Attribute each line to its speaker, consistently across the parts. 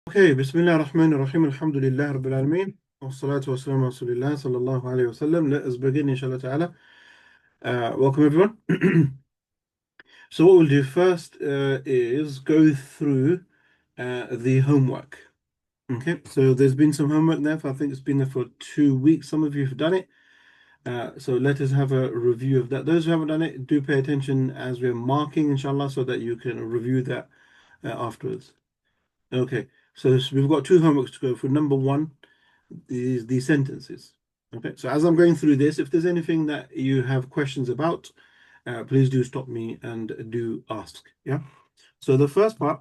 Speaker 1: Okay, Bismillah ar-Rahman ar-Rahim, Alhamdulillah Rabbil Alameen, wa salatu wa salam ala Rasulillah sallallahu alayhi wa sallam. Let us begin, inshallah ta'ala. Welcome everyone. So what we'll do first is go through the homework. Okay, so there's been some homework there, I think it's been there for 2 weeks. Some of you have done it. So let us have a review of that. Those who haven't done it, do pay attention as we're marking, inshallah, so that you can review that afterwards. Okay, so we've got two homeworks to go through. Number one is the sentences. Okay, so as I'm going through this, if there's anything that you have questions about, please do stop me and do ask. Yeah. So the first part,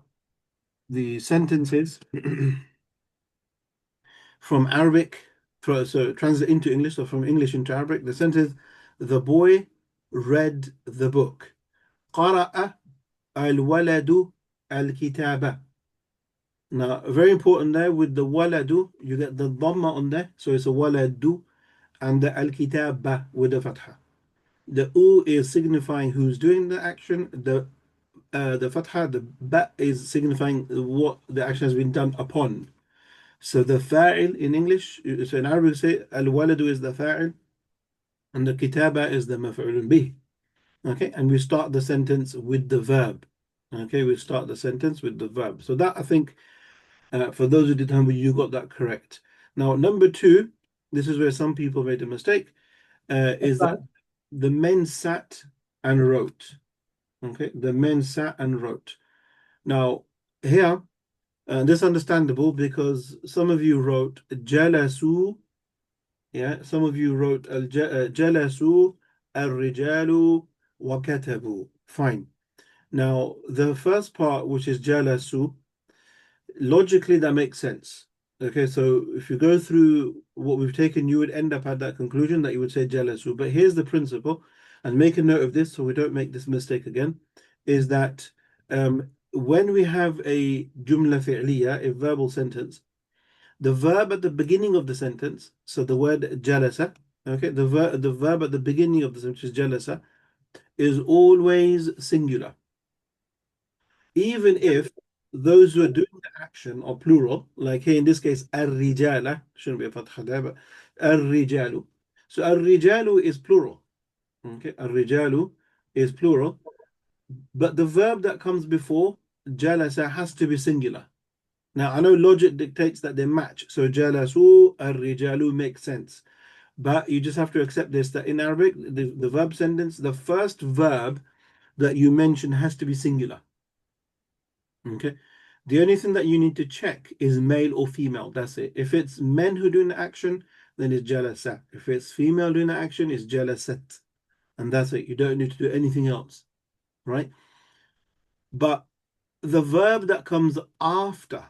Speaker 1: the sentences from Arabic, so translate into English, so from English into Arabic, the sentence, the boy read the book. قرأ الولد الكتاب. Now, very important there with the waladu, you get the dhamma on there, so it's a waladu, and the al-kitaba with the fatha. The u is signifying who's doing the action. The fatha, the ba is signifying what the action has been done upon. So the fa'il in English, so in Arabic say al-waladu is the fa'il, and the kitaba is the maf'ulun bih. Okay, and we start the sentence with the verb. Okay, we start the sentence with the verb. So that I think. For those who did homework, you got that correct. Now, number two, this is where some people made a mistake, is that the men sat and wrote. Okay, the men sat and wrote. Now, here, this is understandable because some of you wrote jalasu, yeah, some of you wrote jalasu al-rijalu wa katabu. Fine. Now, the first part, which is jalasu, logically that makes sense. Okay, so if you go through what we've taken, you would end up at that conclusion that you would say jalasu. But here's the principle, and make a note of this so we don't make this mistake again, is that when we have a jumla fi'liya, a verbal sentence, the verb at the beginning of the sentence, so the word jalasa, okay, the verb at the beginning of the sentence, which is jalasa, is always singular. Even if those who are doing the action are plural, like here in this case, ar-rijala, shouldn't be a fatha there, but ar-rijalu. So ar-rijalu is plural. Okay, ar-rijalu is plural, but the verb that comes before jalasa has to be singular. Now I know logic dictates that they match, so jalasu ar-rijalu makes sense, but you just have to accept this, that in Arabic, the verb sentence, the first verb that you mention has to be singular. Okay. The only thing that you need to check is male or female. That's it. If it's men who are doing the action, then it's jalasa. If it's female doing the action, it's jalasat. And that's it. You don't need to do anything else. Right? But the verb that comes after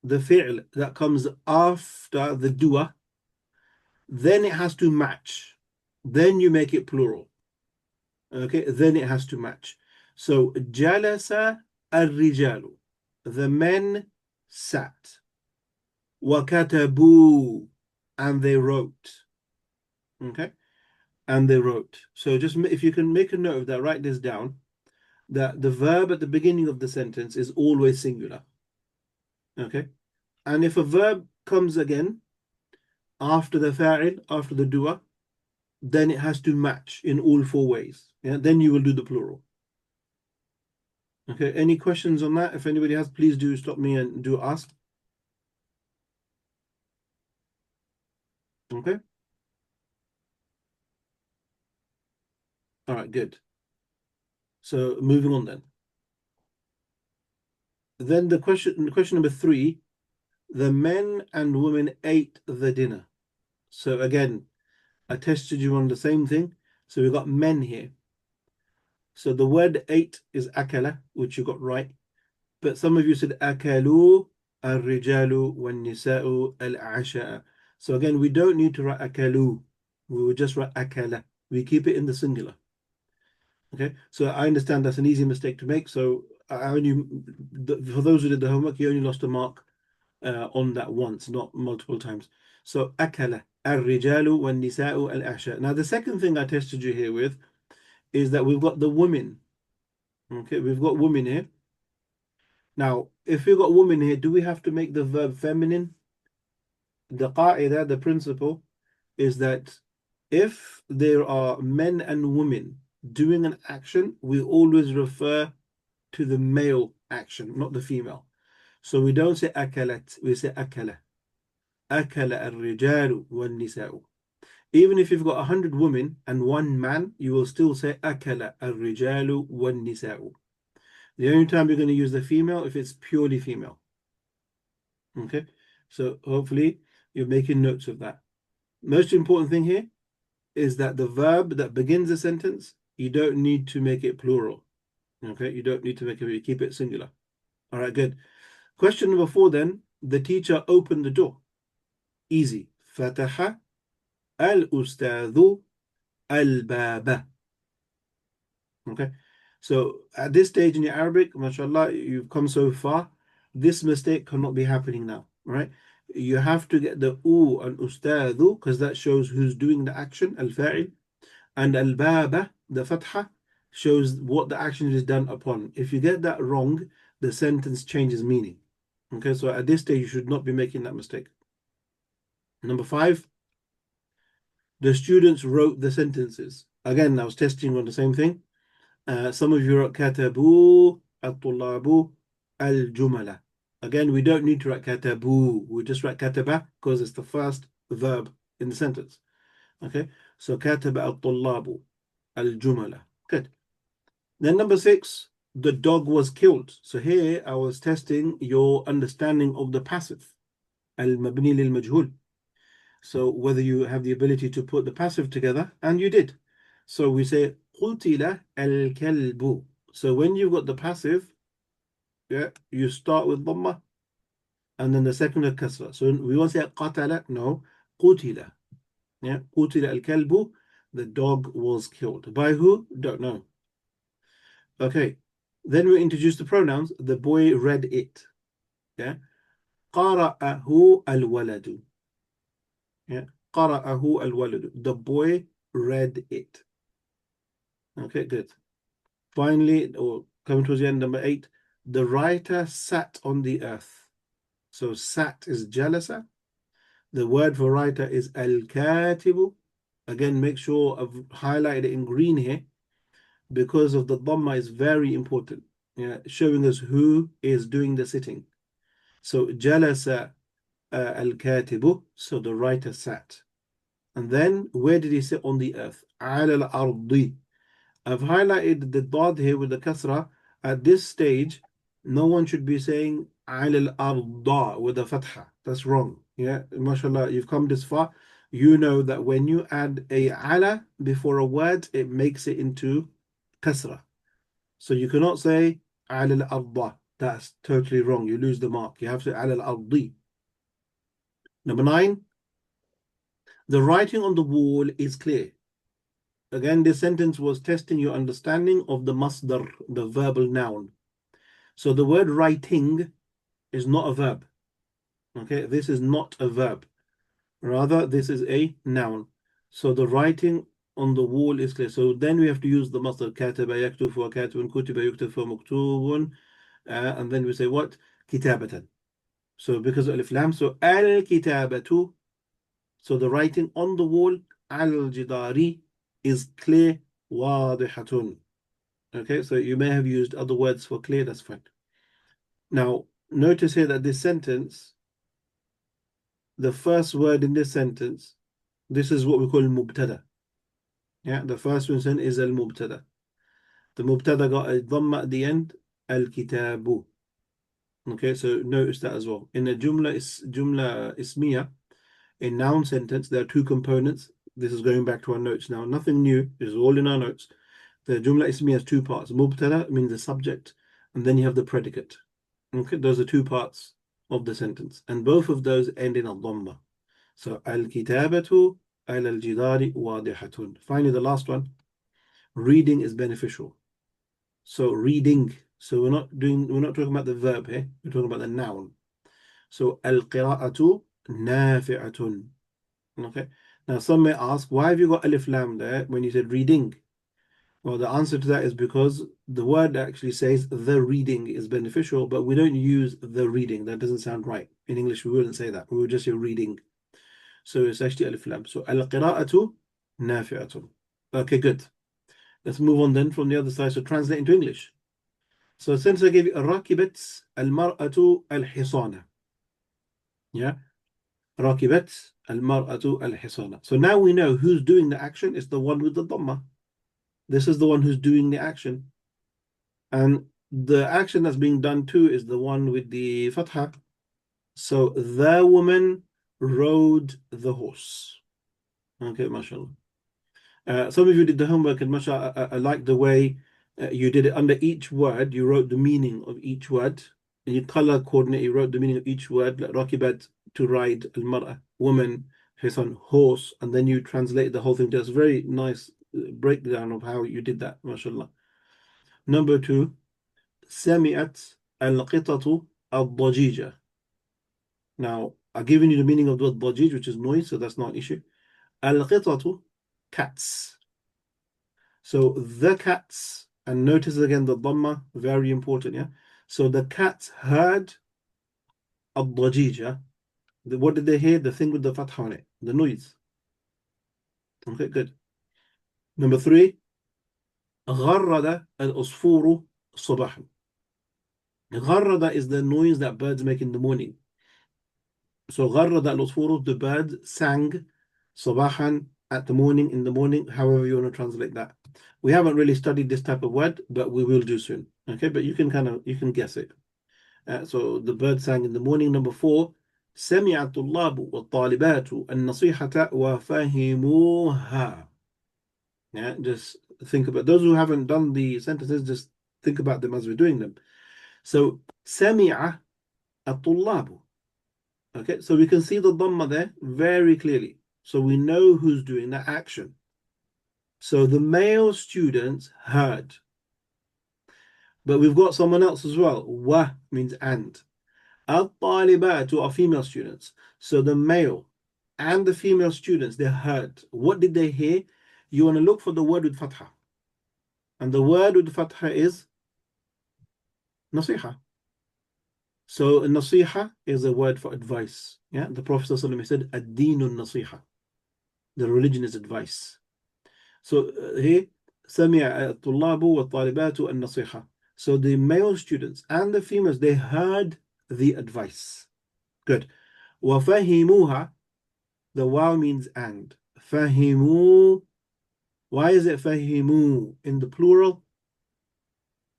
Speaker 1: the fi'l, that comes after the dua, then it has to match. Then you make it plural. Okay, then it has to match. So jalasa al-rijalu. The men sat. وَكَتَبُوا, and they wrote. Okay, and they wrote. So just if you can make a note of that, write this down, that the verb at the beginning of the sentence is always singular. Okay, and if a verb comes again after the fa'il, after the dua, then it has to match in all four ways. Yeah, then you will do the plural. Okay, any questions on that? If anybody has, please do stop me and do ask. Okay. All right, good. So moving on then. Then question number three, the men and women ate the dinner. So again, I tested you on the same thing. So we've got men here. So the word ate is akala, which you got right. But some of you said akalu, al-rijalu, wan-nisa'u, al-asha'a. So again, we don't need to write akalu. We will just write akala. We keep it in the singular. Okay, so I understand that's an easy mistake to make. So I only, for those who did the homework, you only lost a mark on that once, not multiple times. So akala, al-rijalu wan-nisa'u al-asha. Now the second thing I tested you here with is that we've got the women. Okay, we've got women here. Now if we've got woman here, do we have to make the verb feminine? The qaida, the principle, is that if there are men and women doing an action, we always refer to the male action, not the female. So we don't say akalat, we say akala. Akala al-rijalu wal-nisa'u. Even if you've got 100 women and one man, you will still say akala al-rijalu wal-nisa'u. The only time you're going to use the female if it's purely female. Okay, so hopefully you're making notes of that. Most important thing here is that the verb that begins the sentence, you don't need to make it plural. Okay, you don't need to make it, you keep it singular. All right, good. Question number 4 then, the teacher opened the door. Easy. Fataha al-ustadhu al-baba. Okay, so at this stage in your Arabic, mashallah, you've come so far. This mistake cannot be happening now, right? You have to get the u and ustadhu because that shows who's doing the action, al-fa'il, and al-baba, the fatha, shows what the action is done upon. If you get that wrong, the sentence changes meaning. Okay, so at this stage, you should not be making that mistake. Number 5, the students wrote the sentences. Again, I was testing on the same thing. Some of you wrote كتبوا الطلاب الجملة. Again, we don't need to write كتبوا. We just write كتب because it's the first verb in the sentence. Okay, so كتب الطلاب الجملة. Good. Then number 6, the dog was killed. So here I was testing your understanding of the passive. المبني للمجهول. So whether you have the ability to put the passive together, and you did. So we say قتل الكلب. So when you've got the passive, yeah, you start with dhamma and then the second is kasra. So we won't say قتل, no, قتل. Yeah, قتل الكلب, the dog was killed. By who? Don't know. Okay, then we introduce the pronouns. The boy read it. Yeah, قرأه الولد. Yeah, قرأه الولد. The boy read it. Okay, good. Finally, or coming towards the end, number 8, the writer sat on the earth. So sat is jalasa. The word for writer is al-katibu. Again, make sure I've highlighted it in green here because of the dhamma is very important. Yeah, showing us who is doing the sitting. So jalasa al-katibu. So the writer sat. And then where did he sit on the earth? Ala al-ardi. I've highlighted the dad here with the kasra. At this stage, no one should be saying al arda with a fatha. That's wrong. Yeah, mashallah, you've come this far. You know that when you add a ala before a word, it makes it into kasra. So you cannot say al arda. That's totally wrong. You lose the mark. You have to say al ardi. Number 9, the writing on the wall is clear. Again, this sentence was testing your understanding of the masdar, the verbal noun. So the word writing is not a verb. Okay, this is not a verb. Rather, this is a noun. So the writing on the wall is clear. So then we have to use the masdar, كتب يكتب وكاتب كتب يكتب فمكتوب. And then we say what? كتابة. So because of alif lam, so al-kitabatu. So the writing on the wall, al-jidari, is clear, واضحة. Okay, so you may have used other words for clear, that's fine. Now, notice here that this sentence, the first word in this sentence, this is what we call mubtada. Yeah, the first one is al-mubtada. The mubtada got a dhamma at the end, al-kitabu. Okay, so notice that as well. In a jumla ismiya, a noun sentence, there are 2 components. This is going back to our notes now. Nothing new. This is all in our notes. The jumla ismiya has 2 parts. Mubtada means the subject, and then you have the predicate. Okay, those are 2 parts of the sentence, and both of those end in a dhamma. So al-kitabatu al-jidari wadihatun. Finally, the last one, reading is beneficial. So reading. So we're not talking about the verb here. We're talking about the noun. So al-qira'atu nafi'atun. Okay. Now some may ask, why have you got alif lam there when you said reading? Well, the answer to that is because the word actually says the reading is beneficial, but we don't use the reading. That doesn't sound right. In English, we wouldn't say that. We would just say reading. So it's actually alif lam. So al-qira'atu nafi'atun. Okay, good. Let's move on then from the other side. So translate into English. So since I gave you rakibat al-mar'atu al-hisana. Yeah. Rakibat al-mar'atu al-hisana. So now we know who's doing the action. It's the one with the dhamma. This is the one who's doing the action. And the action that's being done too is the one with the fatha. So the woman rode the horse. Okay, mashallah. Some of you did the homework, and mashallah, I like the way you did it. Under each word, you wrote the meaning of each word. And you color coordinate, you wrote the meaning of each word, like rakibat, to ride, al-mar'a, woman, hisan, horse, and then you translated the whole thing. Just very nice breakdown of how you did that, mashallah. Number 2, سمعت القطة الضجيجة. Now, I've given you the meaning of the word ضجيج, which is noise, so that's not an issue. القطة, cats. So the cats, and notice again the dhamma, very important, yeah? So the cats heard الضجيجة. What did they hear? The thing with the fatha on it, the noise. Okay, good. Number 3, غرد العصفور صباحا. غرد is the noise that birds make in the morning. So غرد العصفور, the bird sang صباحا, at the morning, in the morning, however you want to translate that. We haven't really studied this type of word, but we will do soon. Okay, but you can guess it. So the bird sang in the morning. Number 4, سمع الطلاب والطالبات النصيحة وفهموها. Yeah, just think about those who haven't done the sentences, just think about them as we're doing them. So سمع الطلاب. Okay, so we can see the dhamma there very clearly. So we know who's doing that action. So the male students heard. But we've got someone else as well. Wa means and. Al-talibatu are female students. So the male and the female students, they heard. What did they hear? You want to look for the word with fatha. And the word with fatha is nasiha. So nasiha is a word for advice. Yeah, the Prophet ﷺ said, ad-deenun nasiha. The religion is advice. So here, سمع الطلاب والطالبات النصيحة. So the male students and the females, they heard the advice. Good. وفهموها, the waw means and. فهموا, why is it فهموا in the plural?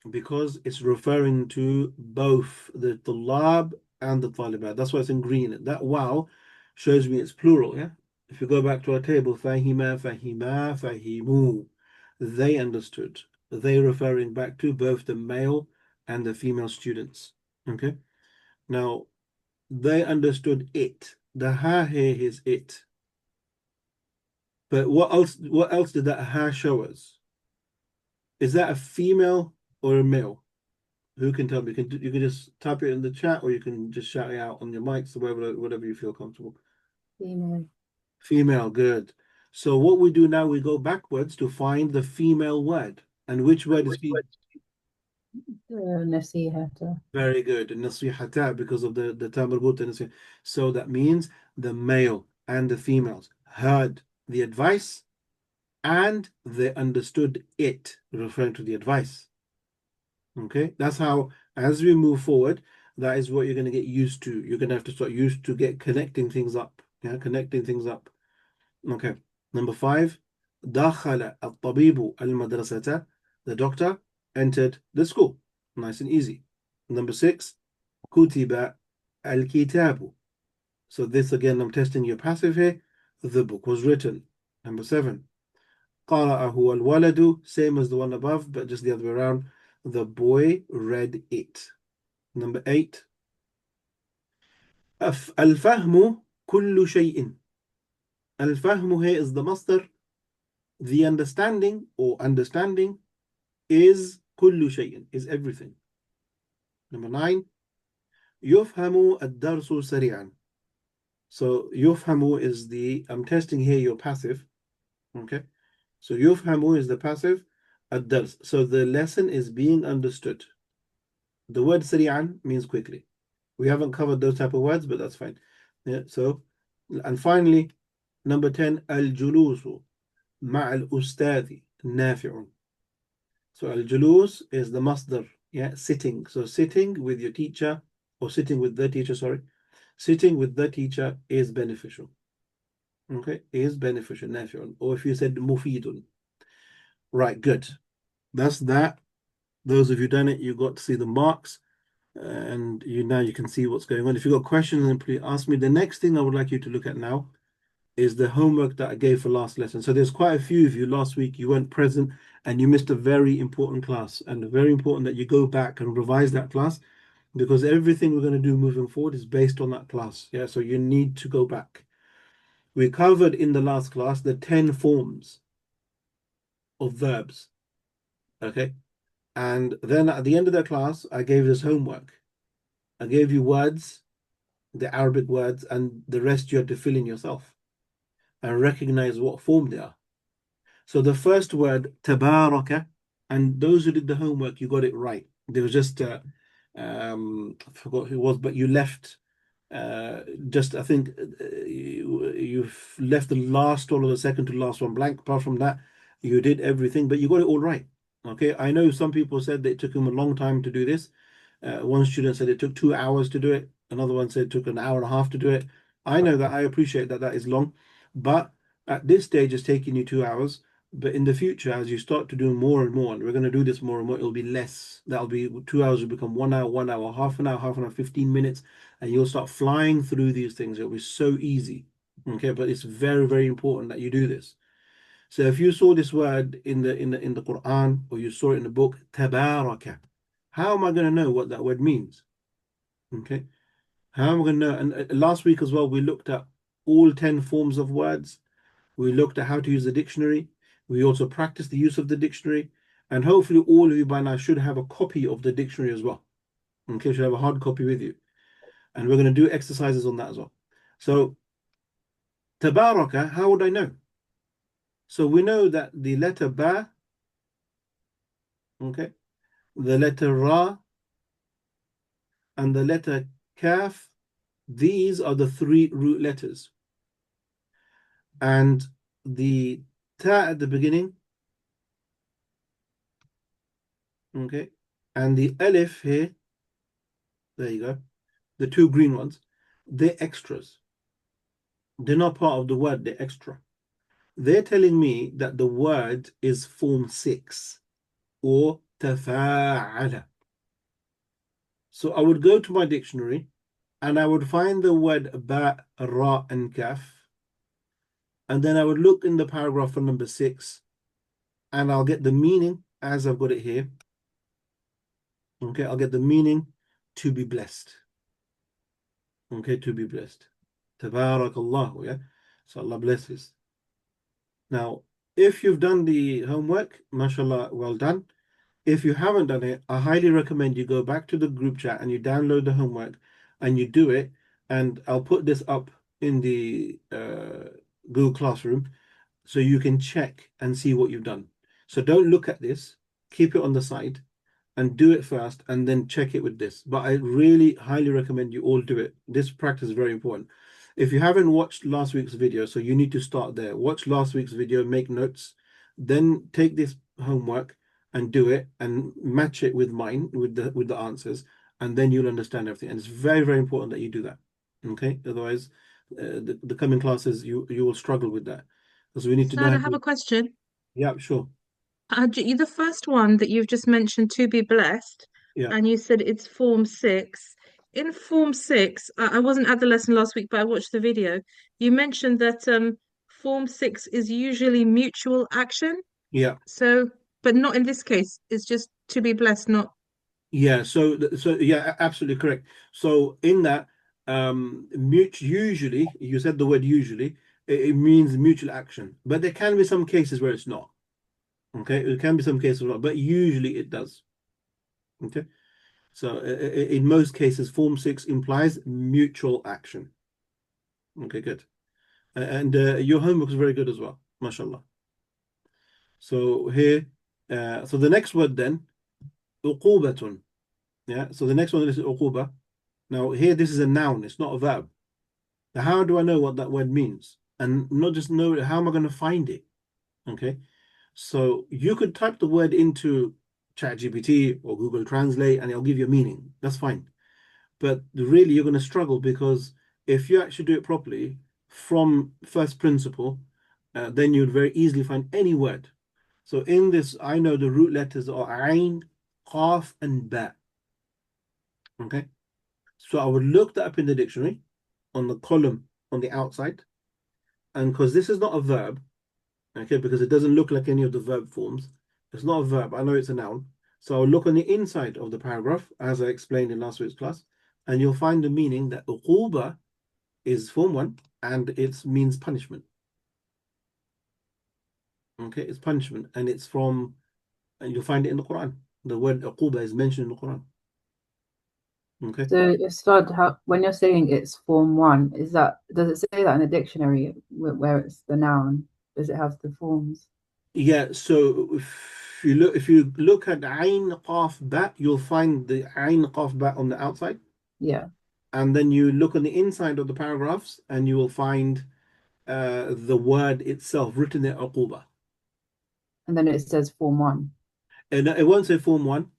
Speaker 1: Because it's referring to both the طلاب and the طالبات. That's why it's in green. That waw shows me it's plural, yeah? If you go back to our table, فهما, فهما, فهموا. They understood. They referring back to both the male and the female students. Okay? Now, they understood it. The ha here is it. But what else did that ha show us? Is that a female or a male? Who can tell me? You can just type it in the chat, or you can just shout it out on your mics, or whatever you feel comfortable.
Speaker 2: Female.
Speaker 1: Female, good. So what we do now, we go backwards to find the female word. And which word is female?
Speaker 2: نصيحة.
Speaker 1: Very good. Nasihata, because of the ta marbuta. So that means the male and the females heard the advice and they understood it, referring to the advice. Okay, that's how, as we move forward, that is what you're going to get used to. You're going to have to start used to get connecting things up. Yeah, connecting things up. Okay, number 5, دخل الطبيب المدرسة. The doctor entered the school. Nice and easy. Number 6, كتب الكتاب. So this again, I'm testing your passive here. The book was written. Number 7, قرأه الولد. Same as the one above, but just the other way around. The boy read it. Number 8, الفهم كل شيء. الفهم here is the masdar. The understanding or understanding is كل شيء, is everything. Number 9, يفهم الدرس سريعا. So يفهم is the, I'm testing here your passive. Okay. So يفهم is the passive. الدرس. So the lesson is being understood. The word سريعا means quickly. We haven't covered those type of words, but that's fine. Yeah, so, and finally, number 10, الجلوس مع الأستاذ نافع. So al-julus is the masdar, yeah, sitting. So sitting with your teacher, or sitting with the teacher, sorry. Sitting with the teacher is beneficial. Okay, is beneficial, nafi'un. Or if you said mufidun. Right, good. That's that. Those of you done it, you got to see the marks, and now you can see what's going on. If you've got questions, then please ask me. The next thing I would like you to look at now is the homework that I gave for last lesson. So there's quite a few of you last week, you weren't present and you missed a very important class, and very important that you go back and revise that class, because everything we're going to do moving forward is based on that class. Yeah, so you need to go back. We covered in the last class the 10 forms of verbs. Okay. And then at the end of the class, I gave this homework. I gave you words, the Arabic words, and the rest you had to fill in yourself and recognize what form they are. So the first word, tabaraka, and those who did the homework, you got it right. There was just, I forgot who it was, but you left just, I think you've left the last one or the second to last one blank. Apart from that, you did everything, but you got it all right. Okay, I know some people said that it took them a long time to do this. One student said it took 2 hours to do it. Another one said it took an hour and a half to do it. I know that, I appreciate that that is long, but at this stage, it's taking you 2 hours. But in the future, as you start to do more and more, and we're going to do this more and more, it'll be less. That'll be 2 hours will become 1 hour, 1 hour, half an hour, 15 minutes, and you'll start flying through these things. It'll be so easy. Okay, but it's very, very important that you do this. So if you saw this word in the Quran, or you saw it in the book, tabaraka, how am I going to know what that word means? Okay, how am I going to know? And last week as well, we looked at all 10 forms of words. We looked at how to use the dictionary. We also practiced the use of the dictionary. And hopefully all of you by now should have a copy of the dictionary as well. Okay, should have a hard copy with you. And we're going to do exercises on that as well. So, tabaraka, how would I know? So we know that the letter ba, okay, the letter ra, and the letter kaf, these are the three root letters. And the ta at the beginning, okay, and the alif here, there you go, the two green ones, they're extras. They're not part of the word, they're extra. They're telling me that the word is form 6, or tafa'ala. So I would go to my dictionary and I would find the word ba, ra, and kaf. And then I would look in the paragraph for number 6, and I'll get the meaning as I've got it here. Okay, I'll get the meaning, to be blessed. Okay, to be blessed. Tabarakallah, yeah. So Allah blesses. Now, if you've done the homework, mashallah, well done. If you haven't done it, I highly recommend you go back to the group chat and you download the homework and you do it. And I'll put this up in the Google Classroom so you can check and see what you've done. So don't look at this, keep it on the side and do it first and then check it with this. But I really highly recommend you all do it. This practice is very important. If you haven't watched last week's video, so you need to start there. Watch last week's video, make notes, then take this homework and do it and match it with mine, with the answers, and then you'll understand everything. And it's very, very important that you do that. Okay? Otherwise, the coming classes, you will struggle with that. Because we need to know
Speaker 2: Sad,
Speaker 1: how
Speaker 2: I have a
Speaker 1: to.
Speaker 2: question.
Speaker 1: Yeah, sure.
Speaker 2: The first one that you've just mentioned, to be blessed,
Speaker 1: Yeah.
Speaker 2: and you said it's form 6. In form 6, I wasn't at the lesson last week, but I watched the video. You mentioned that form 6 is usually mutual action.
Speaker 1: Yeah.
Speaker 2: So, but not in this case. It's just to be blessed, not.
Speaker 1: Yeah, so yeah, absolutely correct. So in that, usually, you said the word usually, it means mutual action, but there can be some cases where it's not. Okay, there can be some cases where not, but usually it does. Okay, so in most cases, Form 6 implies mutual action. Okay, good. And your homework is very good as well, mashallah. So here. So the next word then, uqubatun. Yeah, so the next one is uquba. Now here, this is a noun, it's not a verb. Now, how do I know what that word means? And not just know it, how am I going to find it? Okay, so you could type the word into ChatGPT or Google Translate and it'll give you a meaning. That's fine. But really, you're going to struggle because if you actually do it properly from first principle, then you'd very easily find any word. So in this, I know the root letters are Ain, Qaf, and Ba. Okay, so I would look that up in the dictionary on the column on the outside, and because this is not a verb, okay, because it doesn't look like any of the verb forms, it's not a verb. I know it's a noun, so I'll look on the inside of the paragraph as I explained in last week's class, and you'll find the meaning that uquba is form one and it means punishment. Okay, it's punishment, and it's from, and you'll find it in the Quran. The word uquba is mentioned in the Quran. Okay.
Speaker 3: So, Ustad, when you're saying it's form one, does it say that in the dictionary where it's the noun? Does it have the forms?
Speaker 1: Yeah, so if you look at Ain Qaf Ba, you'll find the Ain Qaf Ba on the outside.
Speaker 3: Yeah.
Speaker 1: And then you look on the inside of the paragraphs and you will find the word itself written in uquba.
Speaker 3: And then it says form one.
Speaker 1: And it won't say form one.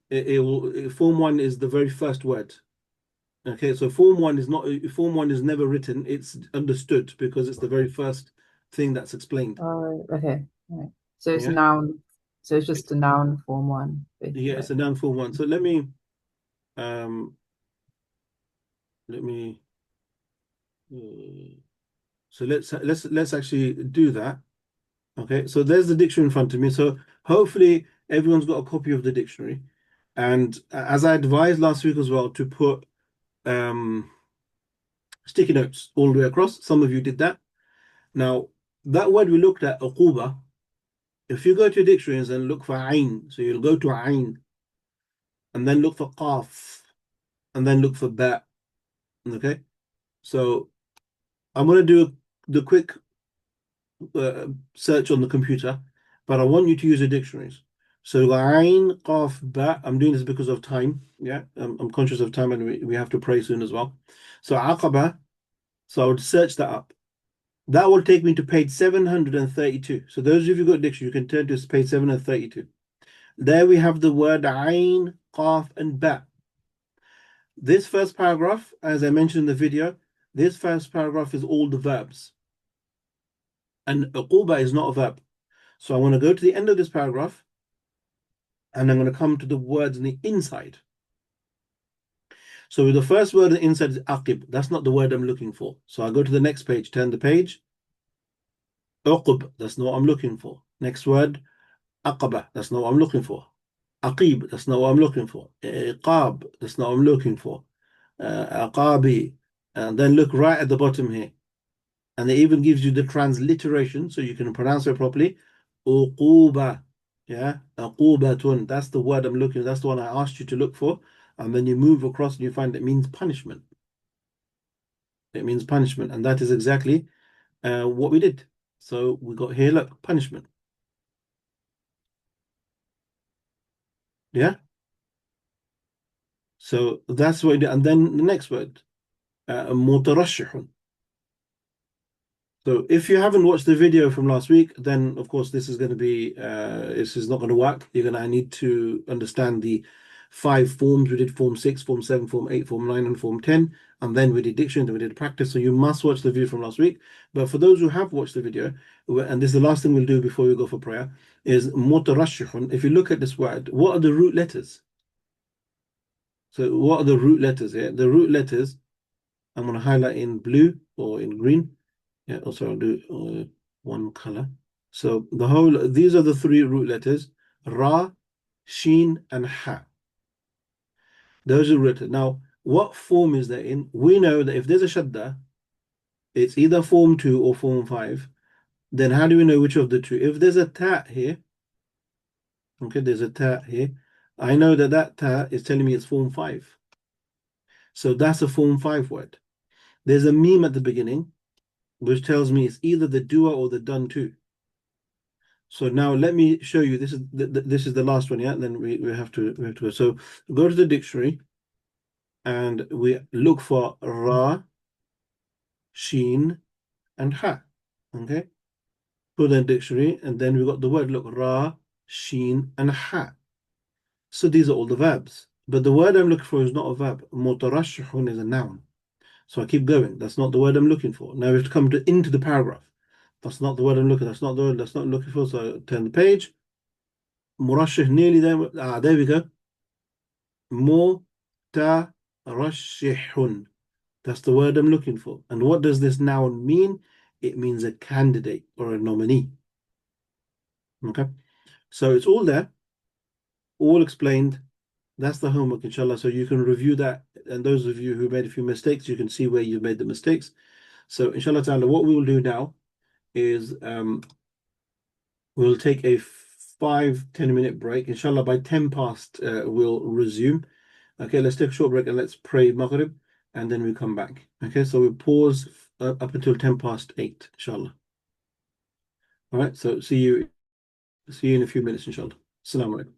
Speaker 1: Form one is the very first word. Okay, so form one is never written. It's understood because it's the very first thing that's explained.
Speaker 3: Oh, okay. Right. So it's
Speaker 1: Yeah.
Speaker 3: noun. So it's just a noun form one, basically.
Speaker 1: Yeah, it's a noun form one. So let me um let me so let's actually do that. Okay, so there's the dictionary in front of me. So hopefully everyone's got a copy of the dictionary. And as I advised last week as well, to put sticky notes all the way across. Some of you did that. Now, that word we looked at, uquba, if you go to dictionaries and look for ain, so you'll go to ain, and then look for qaf, and then look for ba. Okay, so I'm going to do the quick search on the computer, but I want you to use the dictionaries. So Ain, Qaf, Ba. I'm doing this because of time. Yeah, I'm conscious of time, and we have to pray soon as well. So Aqaba. So I would search that up. That will take me to page 732. So those of you who got dictionary, you can turn to page 732. There we have the word Ain, Qaf, and Ba. This first paragraph, as I mentioned in the video, this first paragraph is all the verbs. And uquba is not a verb. So I want to go to the end of this paragraph and I'm going to come to the words on the inside. So the first word on the inside is aqib. That's not the word I'm looking for. So I go to the next page, turn the page. Uqub, that's not what I'm looking for. Next word, aqaba, that's not what I'm looking for. Aqib, that's not what I'm looking for. Iqab, that's not what I'm looking for. Aqabi, and then look right at the bottom here. And it even gives you the transliteration so you can pronounce it properly. Uquba. Yeah, uqubatun. That's the word I'm looking. That's the one I asked you to look for. And then you move across and you find it means punishment. It means punishment, and that is exactly what we did. So we got here, look, punishment. Yeah. So that's what we did. And then the next word, mutarashihun. So if you haven't watched the video from last week, then of course this is going to be this is not going to work. You're going to need to understand the 5 forms. We did form 6, form 7, form 8, form 9, and form 10, and then we did diction, then we did practice. So you must watch the video from last week. But for those who have watched the video, and this is the last thing we'll do before we go for prayer, is mutarashihun. If you look at this word, what are the root letters? So what are the root letters here? The root letters, I'm going to highlight in blue or in green. Yeah, also I'll do one color. So these are the 3 root letters, Ra, Sheen, and Ha. Those are written. Now, what form is that in? We know that if there's a Shadda, it's either form 2 or form 5. Then how do we know which of the two? If there's a Ta here, okay, there's a Ta here, I know that that Ta is telling me it's form 5. So that's a form 5 word. There's a Meme at the beginning, which tells me it's either the doer or the done to. So now let me show you. This is the last one, yeah. Then we have to go. So go to the dictionary and we look for ra, sheen, and ha. Okay. Put in dictionary, and then we got the word. Look, ra, sheen, and ha. So these are all the verbs. But the word I'm looking for is not a verb. Mutarashihun is a noun. So I keep going. That's not the word I'm looking for. Now we have to come into the paragraph. That's not the word I'm looking. That's not the word. That's not looking for. So I turn the page. Murashih nearly there. There we go. Mutarashihun. That's the word I'm looking for. And what does this noun mean? It means a candidate or a nominee. Okay. So it's all there, all explained. That's the homework, inshallah. So you can review that. And those of you who made a few mistakes, you can see where you made the mistakes. So inshallah ta'ala, what we will do now is we'll take a 5-10 minute break. Inshallah, by 10 past, we'll resume. Okay, let's take a short break and let's pray Maghrib, and then we come back. Okay, so we pause up until 10 past 8, inshallah. All right, so see you in a few minutes, inshallah. Assalamu alaikum.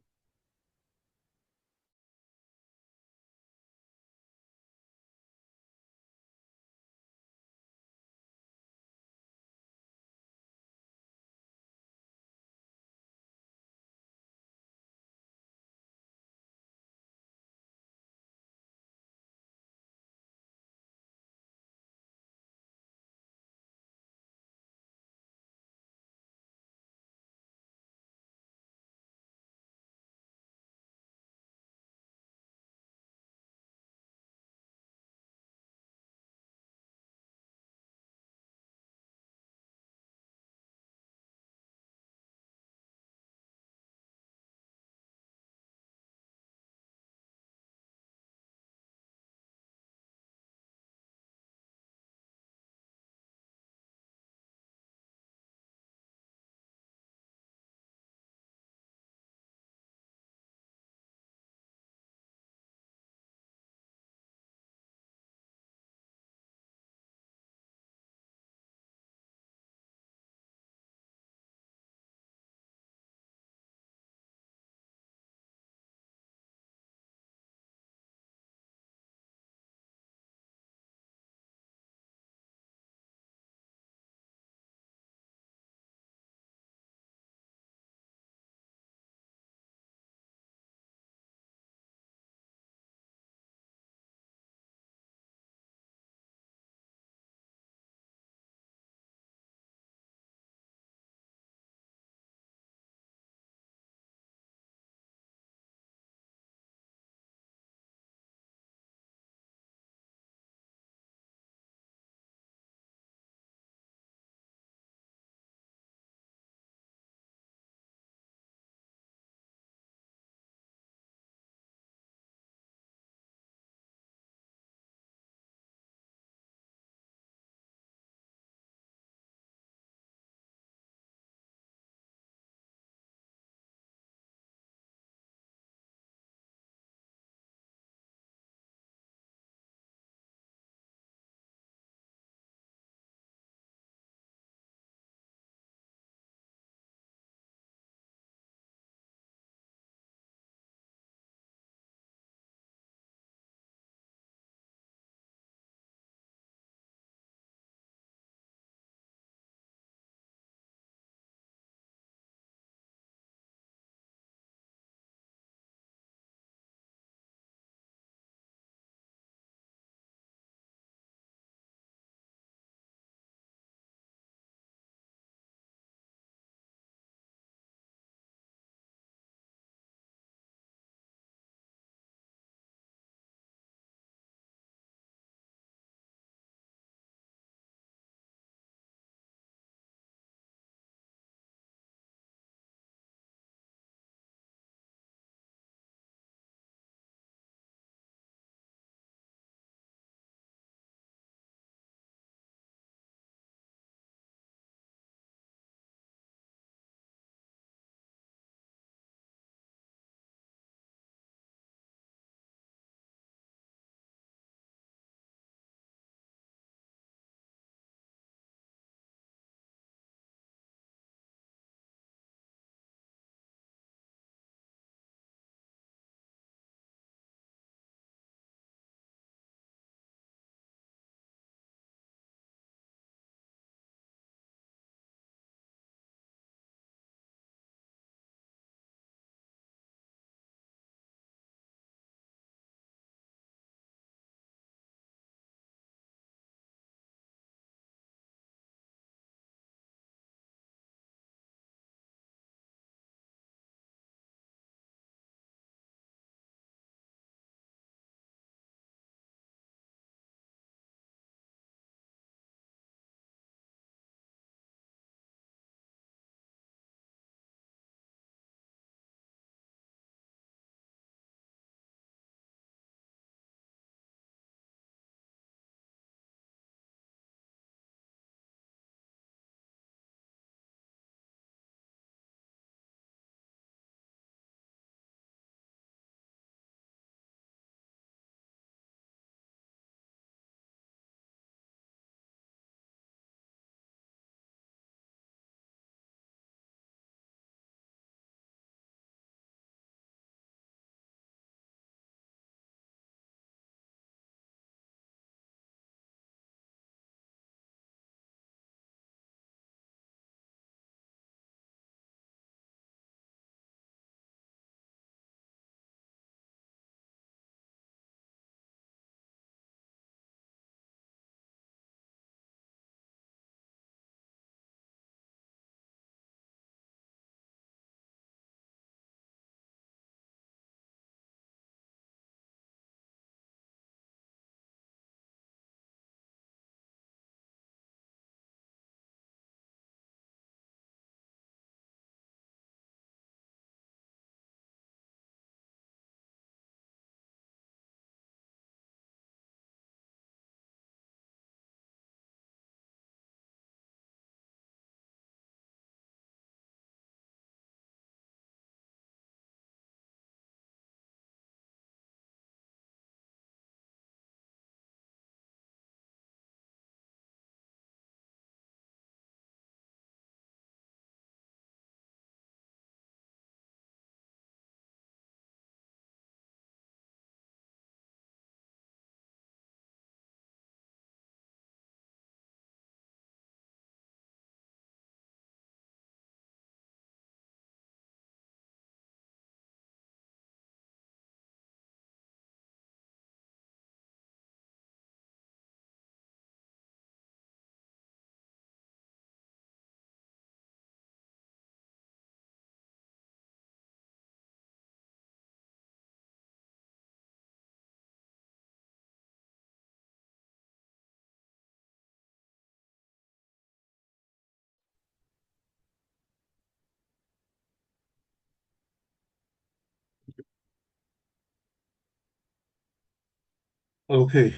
Speaker 1: Okay.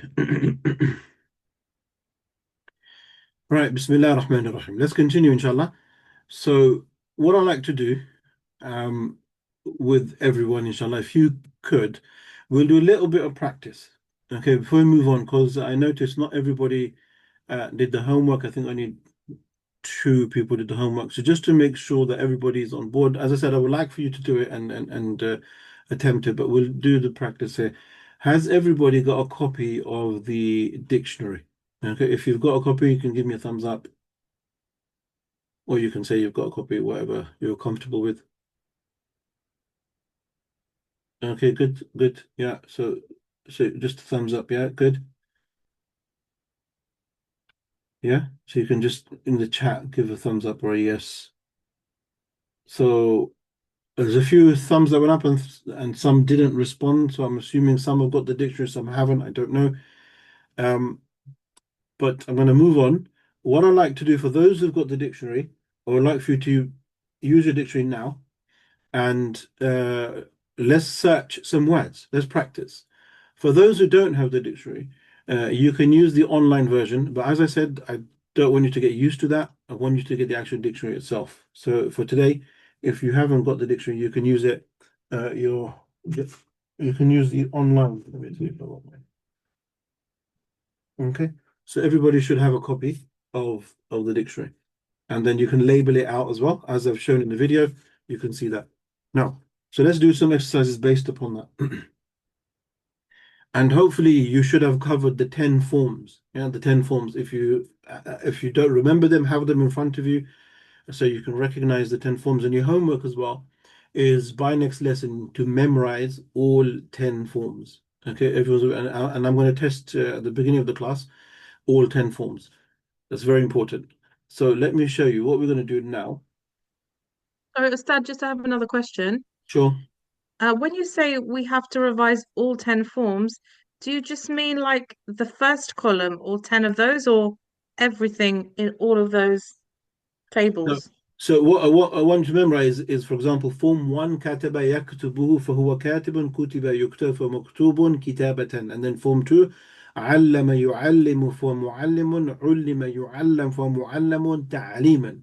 Speaker 1: Right, Bismillah ar-Rahman ar-Rahim. Let's continue, inshallah. So, what I like to do with everyone, inshallah, if you could, we'll do a little bit of practice. Okay, before we move on, because I noticed not everybody did the homework. I think only two people did the homework. So just to make sure that everybody's on board, as I said, I would like for you to do it and attempt it, but we'll do the practice here. Has everybody got a copy of the dictionary? Okay, if you've got a copy, you can give me a thumbs up, or you can say you've got a copy, whatever you're comfortable with. Okay, good, good. Yeah, so just a thumbs up, yeah, good. Yeah, so you can just in the chat give a thumbs up or a yes. So there's a few thumbs that went up and some didn't respond. So I'm assuming some have got the dictionary, some haven't. I don't know. But I'm going to move on. What I like to do for those who've got the dictionary, I would like for you to use your dictionary now and let's search some words. Let's practice. For those who don't have the dictionary, you can use the online version. But as I said, I don't want you to get used to that. I want you to get the actual dictionary itself. So for today, if you haven't got the dictionary, you can use it. You can use the online. Let me tell you what way. Okay, so everybody should have a copy of the dictionary, and then you can label it out as well, as I've shown in the video. You can see that. Now, so let's do some exercises based upon that. And hopefully you should have covered the 10 forms. Yeah, the 10 forms. If you don't remember them, have them in front of you so you can recognize the 10 forms. And your homework as well is by next lesson to memorize all 10 forms. Okay, and I'm going to test at the beginning of the class all 10 forms. That's very important. So let me show you what we're going to do now.
Speaker 2: Sorry, Ustad, just to have another question.
Speaker 1: Sure.
Speaker 2: When you say we have to revise all 10 forms, do you just mean like the first column, all 10 of those, or everything in all of those
Speaker 1: No.
Speaker 2: tables?
Speaker 1: So what I want to memorize is, for example, form 1, كتب يكتبه فهو كاتب كتب يكتب فمكتوب كتابة. And then form 2, علم يعلم فمعلم علم يعلم فمعلم تعليما.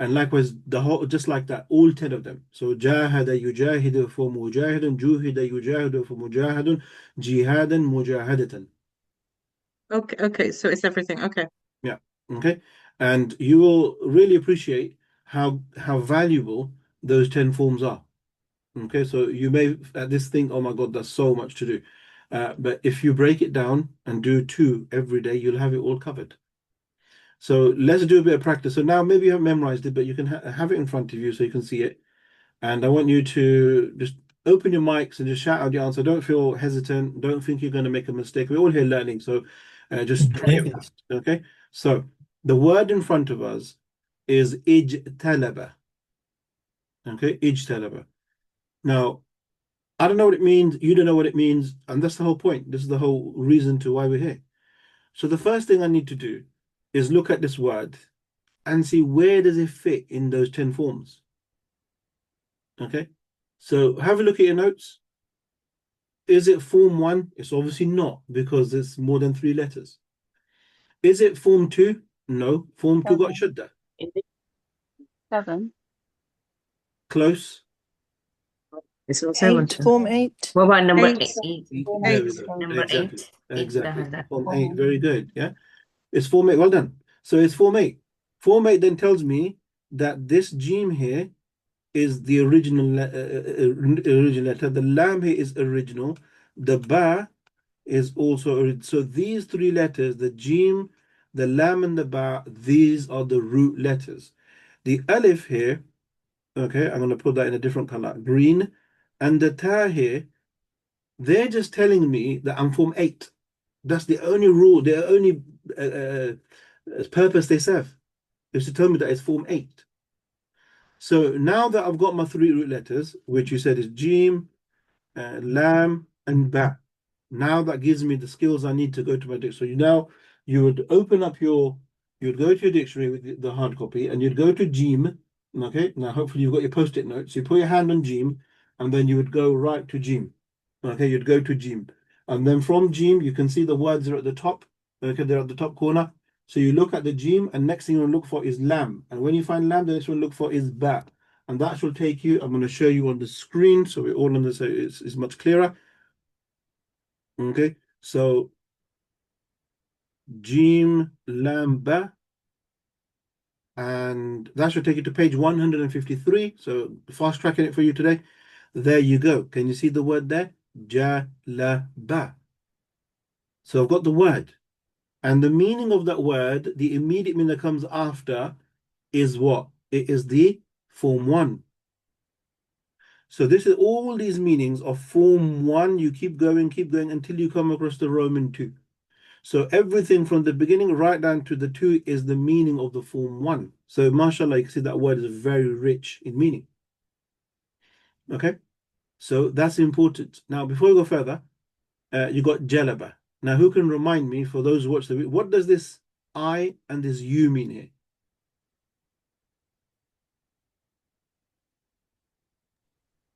Speaker 1: And likewise, the whole, just like that, all 10 of them. So جاهد يجاهد فمجاهد جوهد يجاهد فمجاهد جهادا مجاهدة.
Speaker 2: Okay, so it's everything. Okay.
Speaker 1: Yeah. Okay. And you will really appreciate how valuable those 10 forms are. Okay. So you may at this think, oh my God, that's so much to do. But if you break it down and do 2 every day, you'll have it all covered. So let's do a bit of practice. So now maybe you haven't memorized it, but you can have it in front of you so you can see it. And I want you to just open your mics and just shout out the answer. Don't feel hesitant. Don't think you're going to make a mistake. We're all here learning. So just try your best. Okay. So the word in front of us is ijtalaba. Okay, ijtalaba. Now, I don't know what it means. You don't know what it means. And that's the whole point. This is the whole reason to why we're here. So the first thing I need to do is look at this word and see where does it fit in those 10 forms. Okay, so have a look at your notes. Is it form 1? It's obviously not, because it's more than 3 letters. Is it form 2? No, form 2 got shadda.
Speaker 4: 7.
Speaker 1: Close.
Speaker 4: It's also
Speaker 5: 8, form 8.
Speaker 4: What about number
Speaker 2: 8.
Speaker 4: 8?
Speaker 1: There we go.
Speaker 4: Number
Speaker 1: Exactly.
Speaker 4: 8.
Speaker 1: Exactly. Form 8. Very good. Yeah. It's form 8. Well done. So it's form 8. Form 8 then tells me that this jim here is the original letter. The lam here is original. The ba is also, so these 3 letters, the jim, the lam, and the ba, these are the root letters. The alif here, okay, I'm going to put that in a different color, green, and the ta here, they're just telling me that I'm form 8. That's the only rule, the only purpose they serve, is to tell me that it's form 8. So now that I've got my 3 root letters, which you said is jim, lam, and ba, now that gives me the skills I need to go to my dictionary. So now you would open up you'd go to your dictionary with the hard copy, and you'd go to jim. Okay, now hopefully you've got your post-it notes. So you put your hand on jim, and then you would go right to jim. Okay, you'd go to jim. And then from Jim, you can see the words are at the top. Okay, they're at the top corner. So you look at the Jim, and next thing you want to look for is lam. And when you find lam, the next one to look for is ba. And that will take you, I'm going to show you on the screen so we're all on this, so it's much clearer. Okay, so Jim, lam, ba. And that should take you to page 153. So fast tracking it for you today. There you go. Can you see the word there? Jalaba. So I've got the word. And the meaning of that word, the immediate meaning that comes after is what? It is the form 1. So this is all these meanings of form 1. You keep going until you come across the Roman 2. So everything from the beginning right down to the 2 is the meaning of the form 1. So mashallah, you can see that word is very rich in meaning. Okay, so that's important. Now, before we go further, you got jalaba. Now, who can remind me, for those who watch the video, what does this I and this you mean here?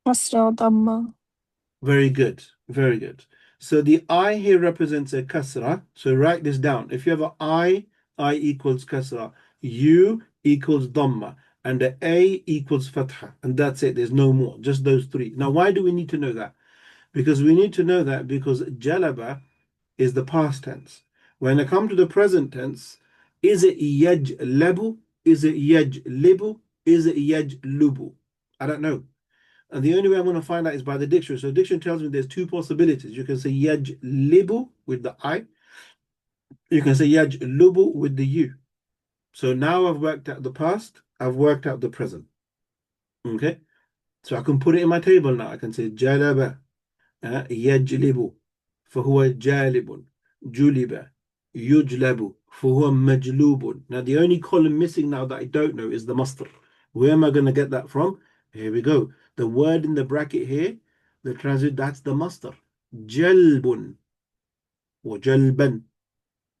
Speaker 5: Kasra Dhamma.
Speaker 1: Very good, very good. So the I here represents a kasra. So write this down. If you have an I equals kasra, U equals dhamma, and the A equals fatha, and that's it. There's no more, just those 3. Now, why do we need to know that? Because we need to know that because jalaba is the past tense. When I come to the present tense, is it yajlabu? Is it yajlibu? Is it yajlubu? I don't know. And the only way I'm going to find out is by the dictionary. So the dictionary tells me there's 2 possibilities. You can say yajlibu with the I. You can say yajlubu with the U. So now I've worked out the past. I've worked out the present. Okay? So I can put it in my table now. I can say jalaba. يجلب فهو جالب جلب يجلب فهو مجلوب. Now the only column missing now that I don't know is the mastar. Where am I going to get that from? Here we go. The word in the bracket here, the transit, that's the mastar. جلب or جلبا.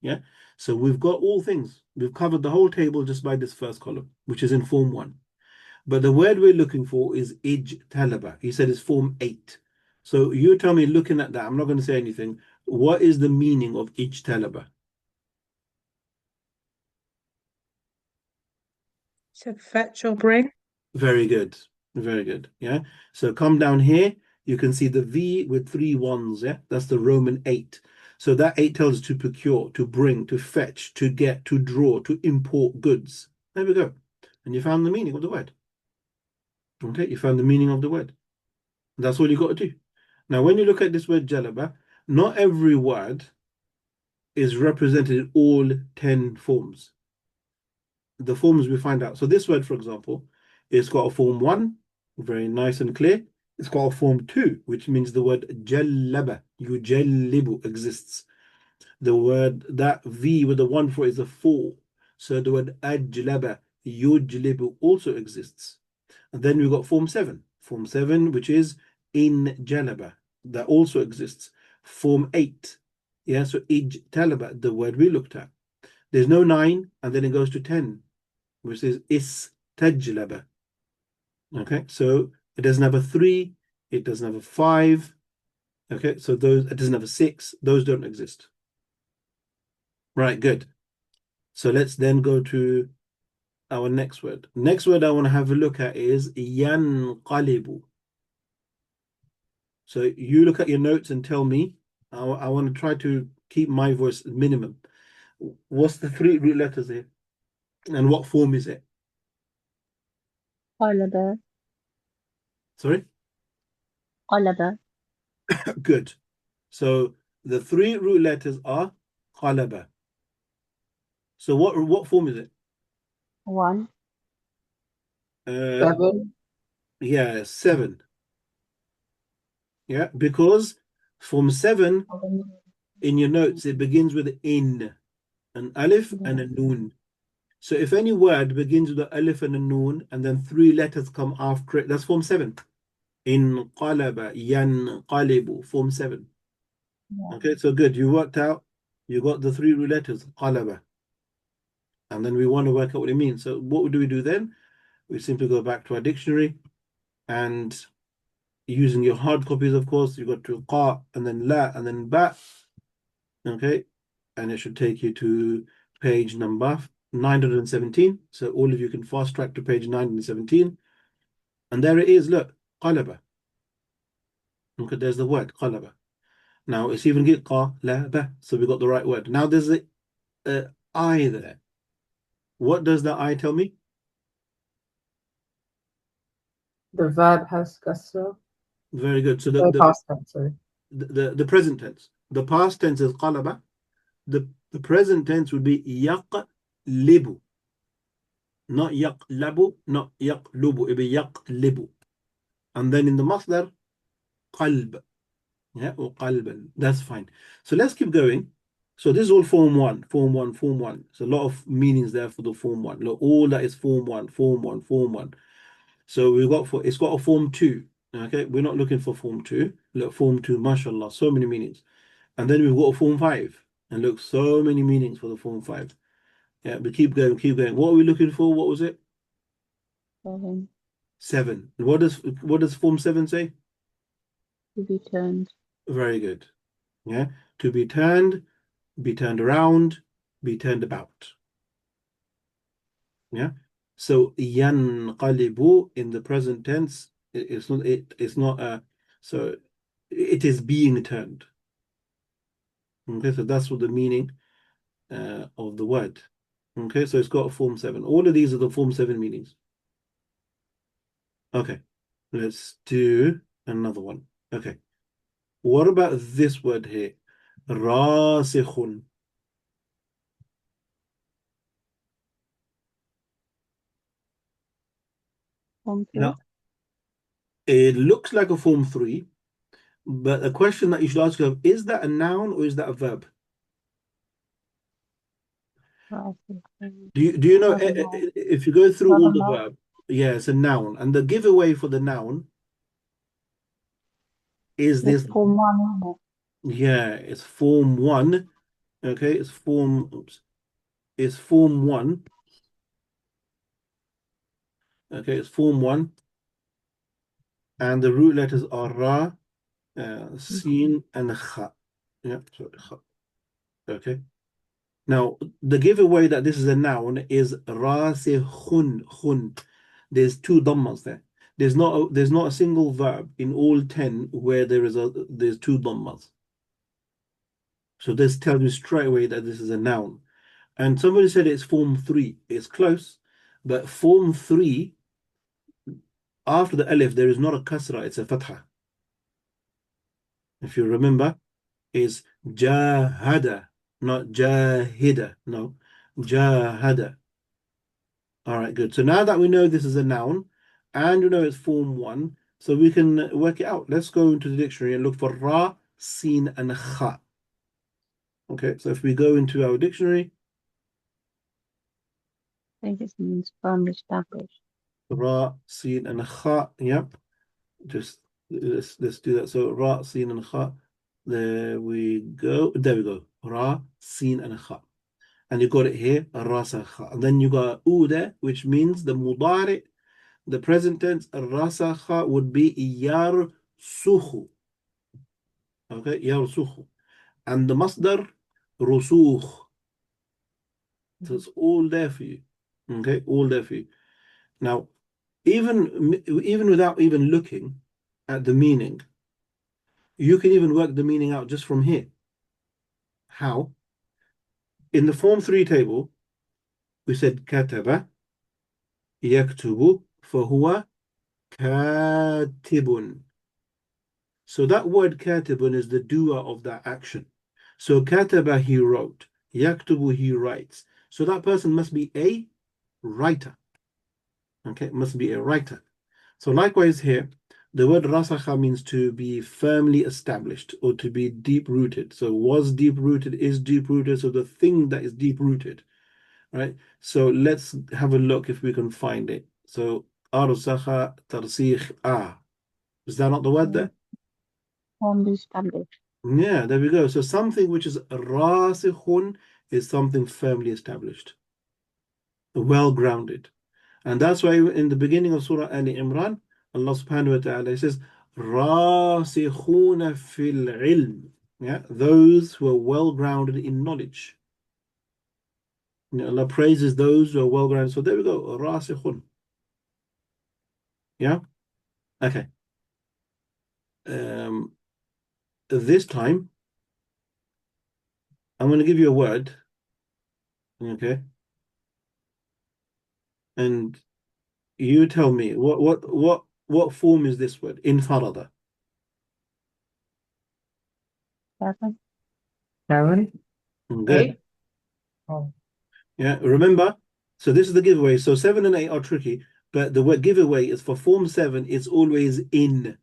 Speaker 1: Yeah. So we've got all things. We've covered the whole table just by this first column, which is in form 1. But the word we're looking for is ijtalaba. He said it's form 8. So you tell me, looking at that, I'm not going to say anything. What is the meaning of ijtalaba?
Speaker 2: So fetch or bring.
Speaker 1: Very good. Very good. Yeah. So come down here. You can see the V with 3 1s. Yeah. That's the Roman 8. So that 8 tells us to procure, to bring, to fetch, to get, to draw, to import goods. There we go. And you found the meaning of the word. Okay. You found the meaning of the word. That's all you got to do. Now, when you look at this word jalaba, not every word is represented in all 10 forms. The forms we find out. So this word, for example, it's got a form 1, very nice and clear. It's got a form 2, which means the word jallaba, yujallibu, exists. The word, that V with the 1 for it is a 4. So the word ajlaba, yujlibu, also exists. And then we've got form 7. Form 7, which is in jalaba, that also exists. Form 8, yeah, so ijtalaba, the word we looked at. There's no 9, and then it goes to 10, which is istajlaba. Okay, so it doesn't have a 3, it doesn't have a 5. Okay, so those, it doesn't have a 6, those don't exist. Right, good. So let's then go to our next word. Next word I want to have a look at is yanqalibu. So you look at your notes and tell me. I want to try to keep my voice minimum. What's the 3 root letters here? And what form is it?
Speaker 4: قلب.
Speaker 1: Sorry?
Speaker 4: قلب.
Speaker 1: Good. So the 3 root letters are qalaba. So what form is it?
Speaker 4: 1.
Speaker 3: 7.
Speaker 1: Yeah, 7. Yeah, because form 7 in your notes, it begins with in, an alif and a noon. So if any word begins with an alif and a noon, and then 3 letters come after it, that's form 7. In qalaba, yanqalibu, form 7.
Speaker 4: Yeah.
Speaker 1: Okay, so good. You worked out, you got the 3 root letters, qalaba. And then we want to work out what it means. So what do we do then? We simply go back to our dictionary and using your hard copies, of course, you got to qa and then la and then ba. Okay, and it should take you to page number 917. So all of you can fast track to page 917. And there it is, look, qalaba. Okay, there's the word qalaba. Now it's even get qalaba, so we got the right word. Now there's a I there. What does the I tell me?
Speaker 3: The verb has kasra.
Speaker 1: Very good. So
Speaker 3: The past tense, sorry.
Speaker 1: the present tense. The past tense is qalaba. The present tense would be yaqlibu. Not yaqlabu, not yaqlubu. It would be yaqlibu. And then in the masdar, qalb. Yeah, or qalban. That's fine. So let's keep going. So this is all form one, form one, form one. There's a lot of meanings there for the form one. Look, all that is form one, form one, form one. So we've got it's got a form two. Okay, we're not looking for form two. Look, form two, mashallah, so many meanings. And then we've got a form five. And look, so many meanings for the form five. Yeah, but keep going, keep going. What are we looking for? What was it?
Speaker 4: 7.
Speaker 1: 7. What does form 7 say?
Speaker 4: To be turned.
Speaker 1: Very good. Yeah, to be turned around, be turned about. Yeah. So yanqalibu in the present tense, it's not so it is being turned. Okay, so that's what the meaning of the word. Okay, so it's got a form 7. All of these are the form 7 meanings. Okay, let's do another one. Okay, what about this word here? Rasikhun.
Speaker 4: Form 3.
Speaker 1: Now, it looks like a form 3, but a question that you should ask yourself, is that a noun or is that a verb? Do you know if you go through all the verb, yeah, it's a noun, and the giveaway for the noun is this.
Speaker 4: Form 1, isn't it?
Speaker 1: Yeah, it's form 1. Okay, it's form. Oops, it's form 1. Okay, it's form 1, and the root letters are ra, sin, and kha. Yeah, sorry, kha. Okay. Now, the giveaway that this is a noun is rasikhun, khun. There's 2 dhammas there. There's not a single verb in all 10 where there's 2 dhammas. So this tells me straight away that this is a noun. And somebody said it's form 3. It's close, but form 3, after the alif, there is not a kasra, it's a fatha. If you remember, is jahada, not jahida. No, jahada. All right, good. So now that we know this is a noun, and we know it's form 1, so we can work it out. Let's go into the dictionary and look for ra, sin, and kha. Okay, so if we go into our dictionary,
Speaker 4: I think it means firmly established.
Speaker 1: ra, sin, and kha. Yep. Just let's do that. So ra, sin, and kha. There we go. There we go. Ra, sin, and kha. And you got it here, rasakha. And then you got u there, which means the mudari, the present tense, rasakha would be yarsukhu. Okay, yarsukhu. And the masdar, rusukh. So it's all there for you. Okay, all there for you. Now, even without even looking at the meaning, you can even work the meaning out just from here. How? In the form 3 table, we said kataba, yaktubu, fahuwa katibun. So that word katibun is the doer of that action. So kataba, he wrote. Yaktubu, he writes. So that person must be a writer. Okay, must be a writer. So likewise here, the word rasakha means to be firmly established or to be deep-rooted. So was deep-rooted, is deep-rooted, so the thing that is deep-rooted, right? So let's have a look if we can find it. So arsakha tarsikh is that not the word there?
Speaker 4: Firmly established.
Speaker 1: Yeah, there we go. So something which is rasikhun is something firmly established, well-grounded. And that's why in the beginning of Surah Ali Imran, Allah subhanahu wa ta'ala says, راسخون في العلم. Yeah, those who are well grounded in knowledge. Allah praises those who are well grounded. So there we go. راسخون. Yeah. Okay. This time I'm going to give you a word. Okay. And you tell me what form is this word? Infarada.
Speaker 4: 7.
Speaker 6: 7.
Speaker 1: Good.
Speaker 6: 8. Oh.
Speaker 1: Yeah. Remember, so this is the giveaway. So 7 and 8 are tricky, but the word giveaway is for form 7. It's always in.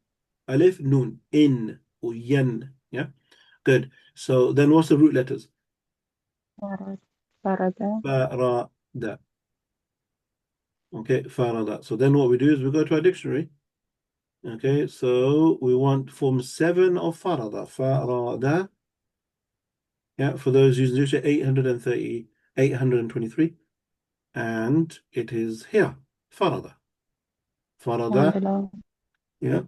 Speaker 1: Alif, nun, in or yen. Yeah. Good. So then what's the root letters?
Speaker 4: فرد. فرد.
Speaker 1: Farada. Okay, farada. So then what we do is we go to our dictionary. Okay, so we want form 7 of farada. Farada. Yeah, for those using dictionary, 830, 823. And it is here. Farada. Farada.
Speaker 4: Standalone.
Speaker 1: Yeah.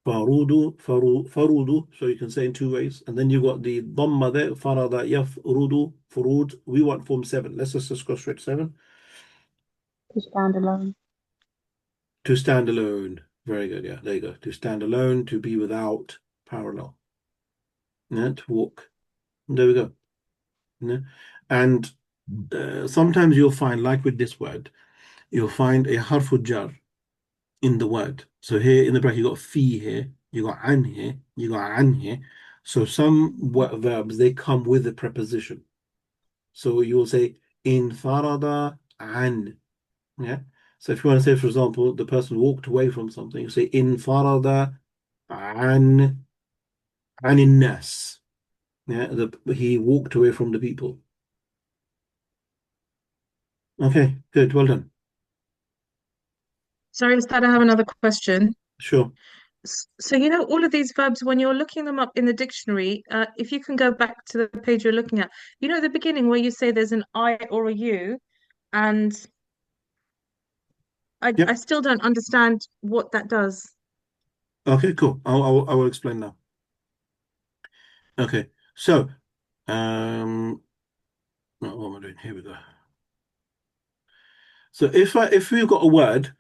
Speaker 1: Farudu, farudu. So you can say in two ways. And then you got the dhamma there. Farada, yafrudu, furud. We want form 7. Let's just go straight to 7.
Speaker 4: To stand alone.
Speaker 1: To stand alone. Very good. Yeah, there you go. To stand alone, to be without parallel. Yeah, to walk. There we go. Yeah. And sometimes you'll find, like with this word, you'll find a harful jar in the word. So here in the bracket, you got fi here, you got an here, you got an here. So some verbs, they come with a preposition. So you will say in farada an. Yeah. So if you want to say, for example, the person walked away from something, you say in farada an nas. Yeah, he walked away from the people. Okay, good, well done.
Speaker 2: Sorry, Ustad, I have another question.
Speaker 1: Sure.
Speaker 2: So, you know, all of these verbs, when you're looking them up in the dictionary, if you can go back to the page you're looking at, you know, the beginning where you say there's an I or a U, and
Speaker 1: Yep.
Speaker 2: I still don't understand what that does.
Speaker 1: Okay, cool. I will explain now. Okay, so what am I doing? Here we go. So if we've got a word,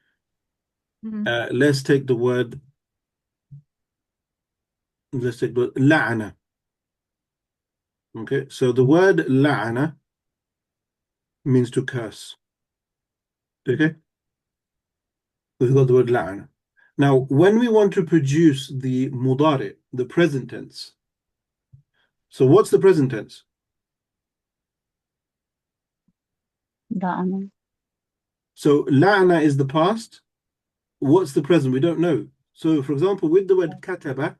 Speaker 2: Mhm.
Speaker 1: let's take the word. Let's take the word la'ana. Okay, so the word la'ana means to curse. Okay, we've got the word la'ana. Now, when we want to produce the mudari, the present tense, so what's the present tense?
Speaker 4: لعنة.
Speaker 1: So la'ana is the past. What's the present? We don't know. So, for example, with the word kataba,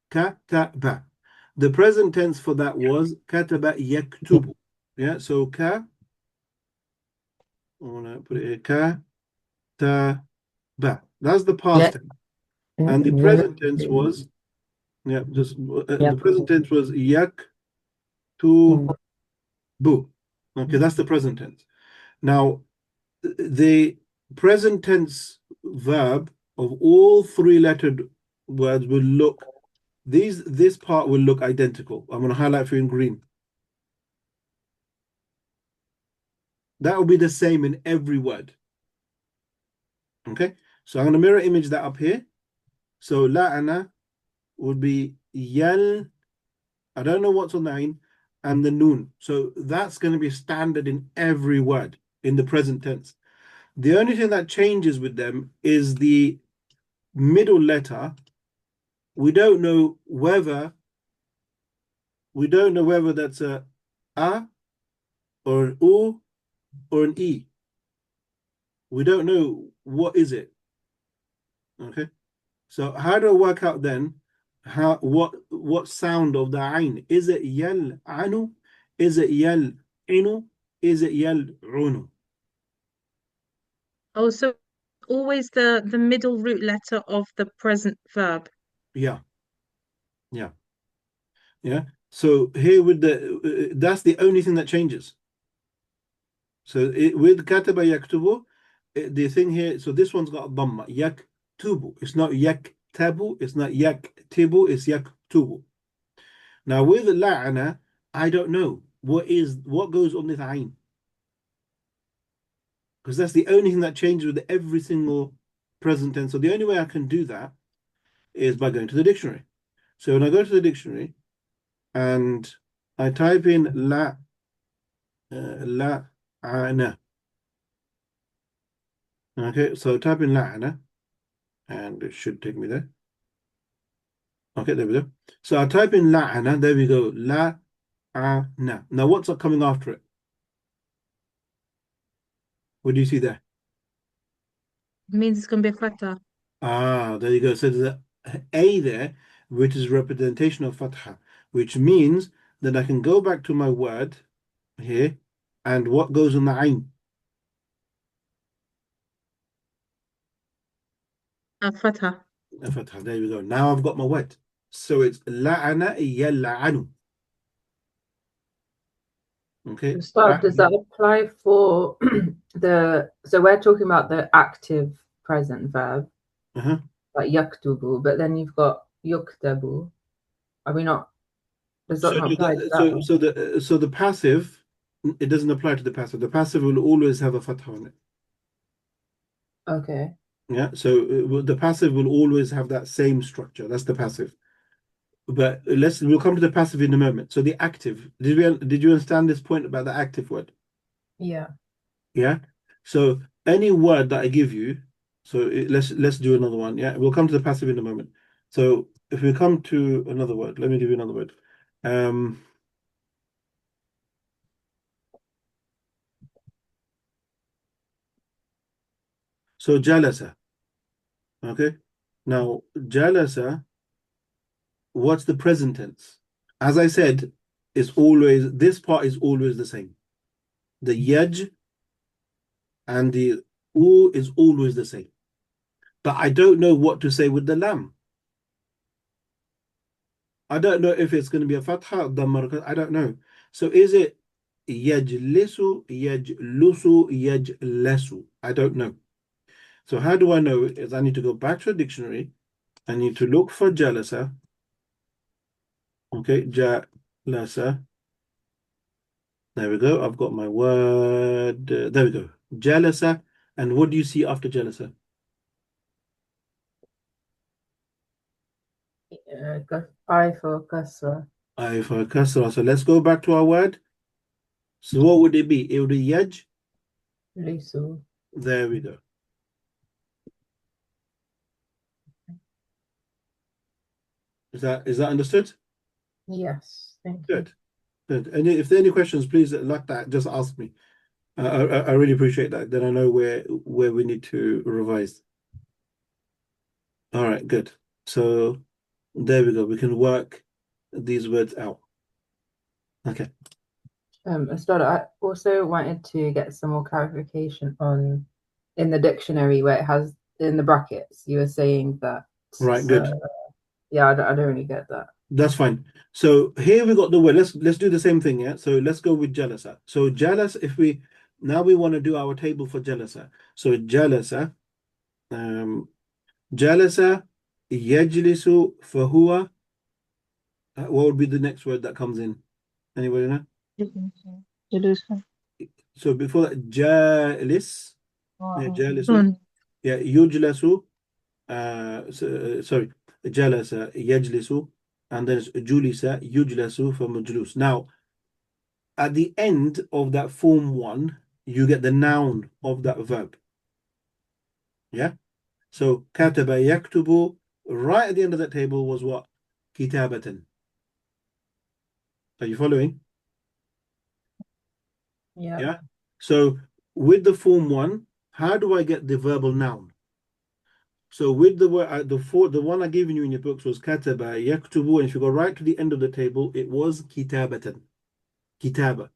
Speaker 1: kataba, the present tense for that was kataba yaktubu. Yeah, so I want to put it here, kataba. That's the past tense. And the present tense was, the present tense was yaktubu. Okay, that's the present tense. Now, the present tense verb of all three-lettered words will look, this part will look identical. I'm going to highlight for you in green. That will be the same in every word. Okay, so I'm going to mirror image that up here. So la'ana would be yal, I don't know what's on the ain, and the noon. So that's going to be standard in every word in the present tense. The only thing that changes with them is the middle letter. We don't know whether that's a or an u or an e. We don't know what is it. Okay, so how do I work out then what sound of the ain? Is it yal anu? Is it yal inu? Is it yal unu?
Speaker 2: Oh, so always the middle root letter of the present verb.
Speaker 1: Yeah. So here with that's the only thing that changes. So with kataba yaktubu, the thing here, so this one's got a dhamma, yaktubu. It's not yaktubu. yaktabu, it's not yaktibu, it's yaktubu. Now with la'ana, I don't know what goes on this ayn, because that's the only thing that changes with every single present tense. So the only way I can do that is by going to the dictionary. So when I go to the dictionary and I type in la'ana, okay, so type in la'ana, and it should take me there. Okay, there we go. So I type in la'ana, there we go, la'ana. Now what's coming after it? What do you see there?
Speaker 2: It means it's going to be a fatha.
Speaker 1: Ah, there you go. So there's a there, which is representation of fatha, which means that I can go back to my word here, and what goes on the ayn?
Speaker 2: A fatha.
Speaker 1: A fatha. There we go. Now I've got my word. So it's la'ana yal'anu. Okay.
Speaker 3: So does that apply for so we're talking about the active present verb,
Speaker 1: Uh-huh.
Speaker 3: like yaktubu, but then you've got yuktabu. Are we not, does that
Speaker 1: So,
Speaker 3: not apply to that one?
Speaker 1: so the passive, it doesn't apply to the passive. The passive will always have a fatha on it.
Speaker 3: Okay.
Speaker 1: Yeah. So the passive will always have that same structure. That's the passive. But we'll come to the passive in a moment. So the active, did you understand this point about the active word?
Speaker 3: Yeah.
Speaker 1: Yeah. So any word that I give you, so let's do another one. Yeah, we'll come to the passive in a moment. So if we come to another word, let me give you another word. So jalasa. Okay. Now jalasa, what's the present tense? As I said, this part is always the same. The yaj and the u is always the same. But I don't know what to say with the lam. I don't know if it's going to be a fatha or dhamma. I don't know. So is it yajlisu, yajlusu, yajlasu? I don't know. So how do I know? Is I need to go back to a dictionary. I need to look for jalasa. Okay, jalasa. There we go. I've got my word. There we go. Jalasa. And what do you see after jalasa?
Speaker 3: I for kasra.
Speaker 1: I for kasra. So let's go back to our word. So what would it be? It would be yaj.
Speaker 3: Lisu.
Speaker 1: There we go. Is that understood?
Speaker 3: Yes. Thank you.
Speaker 1: Good. Good. And if there are any questions, please, like that, just ask me. I really appreciate that. Then I know where we need to revise. All right, good. So there we go. We can work these words out. Okay.
Speaker 3: Stoddard, I also wanted to get some more clarification on in the dictionary where it has in the brackets. You were saying that.
Speaker 1: Right. Good.
Speaker 3: Yeah, I don't really get that.
Speaker 1: That's fine. So here we got the word. Let's do the same thing. Yeah. So let's go with jalasa. So jalas. Now we want to do our table for jalasa. So jalasa. Jalasa yajlisu fahuwa. What would be the next word that comes in? Anybody know?
Speaker 4: Jerusalem.
Speaker 1: So before that, jalis. Yeah, jalisu.
Speaker 2: Done.
Speaker 1: Yeah, yujlasu. Sorry, jalasa yajlisu, and then it's julisa yujlasu for majlus. Now, at the end of that form one, you get the noun of that verb. Yeah. So kataba yaktubu. Right at the end of that table was what? Kitabatan. Are you following?
Speaker 3: Yeah.
Speaker 1: Yeah. So with the form one, how do I get the verbal noun? So with the word, the one I given you in your books was kataba yaktubu, and if you go right to the end of the table, it was kitabatan, kitaba.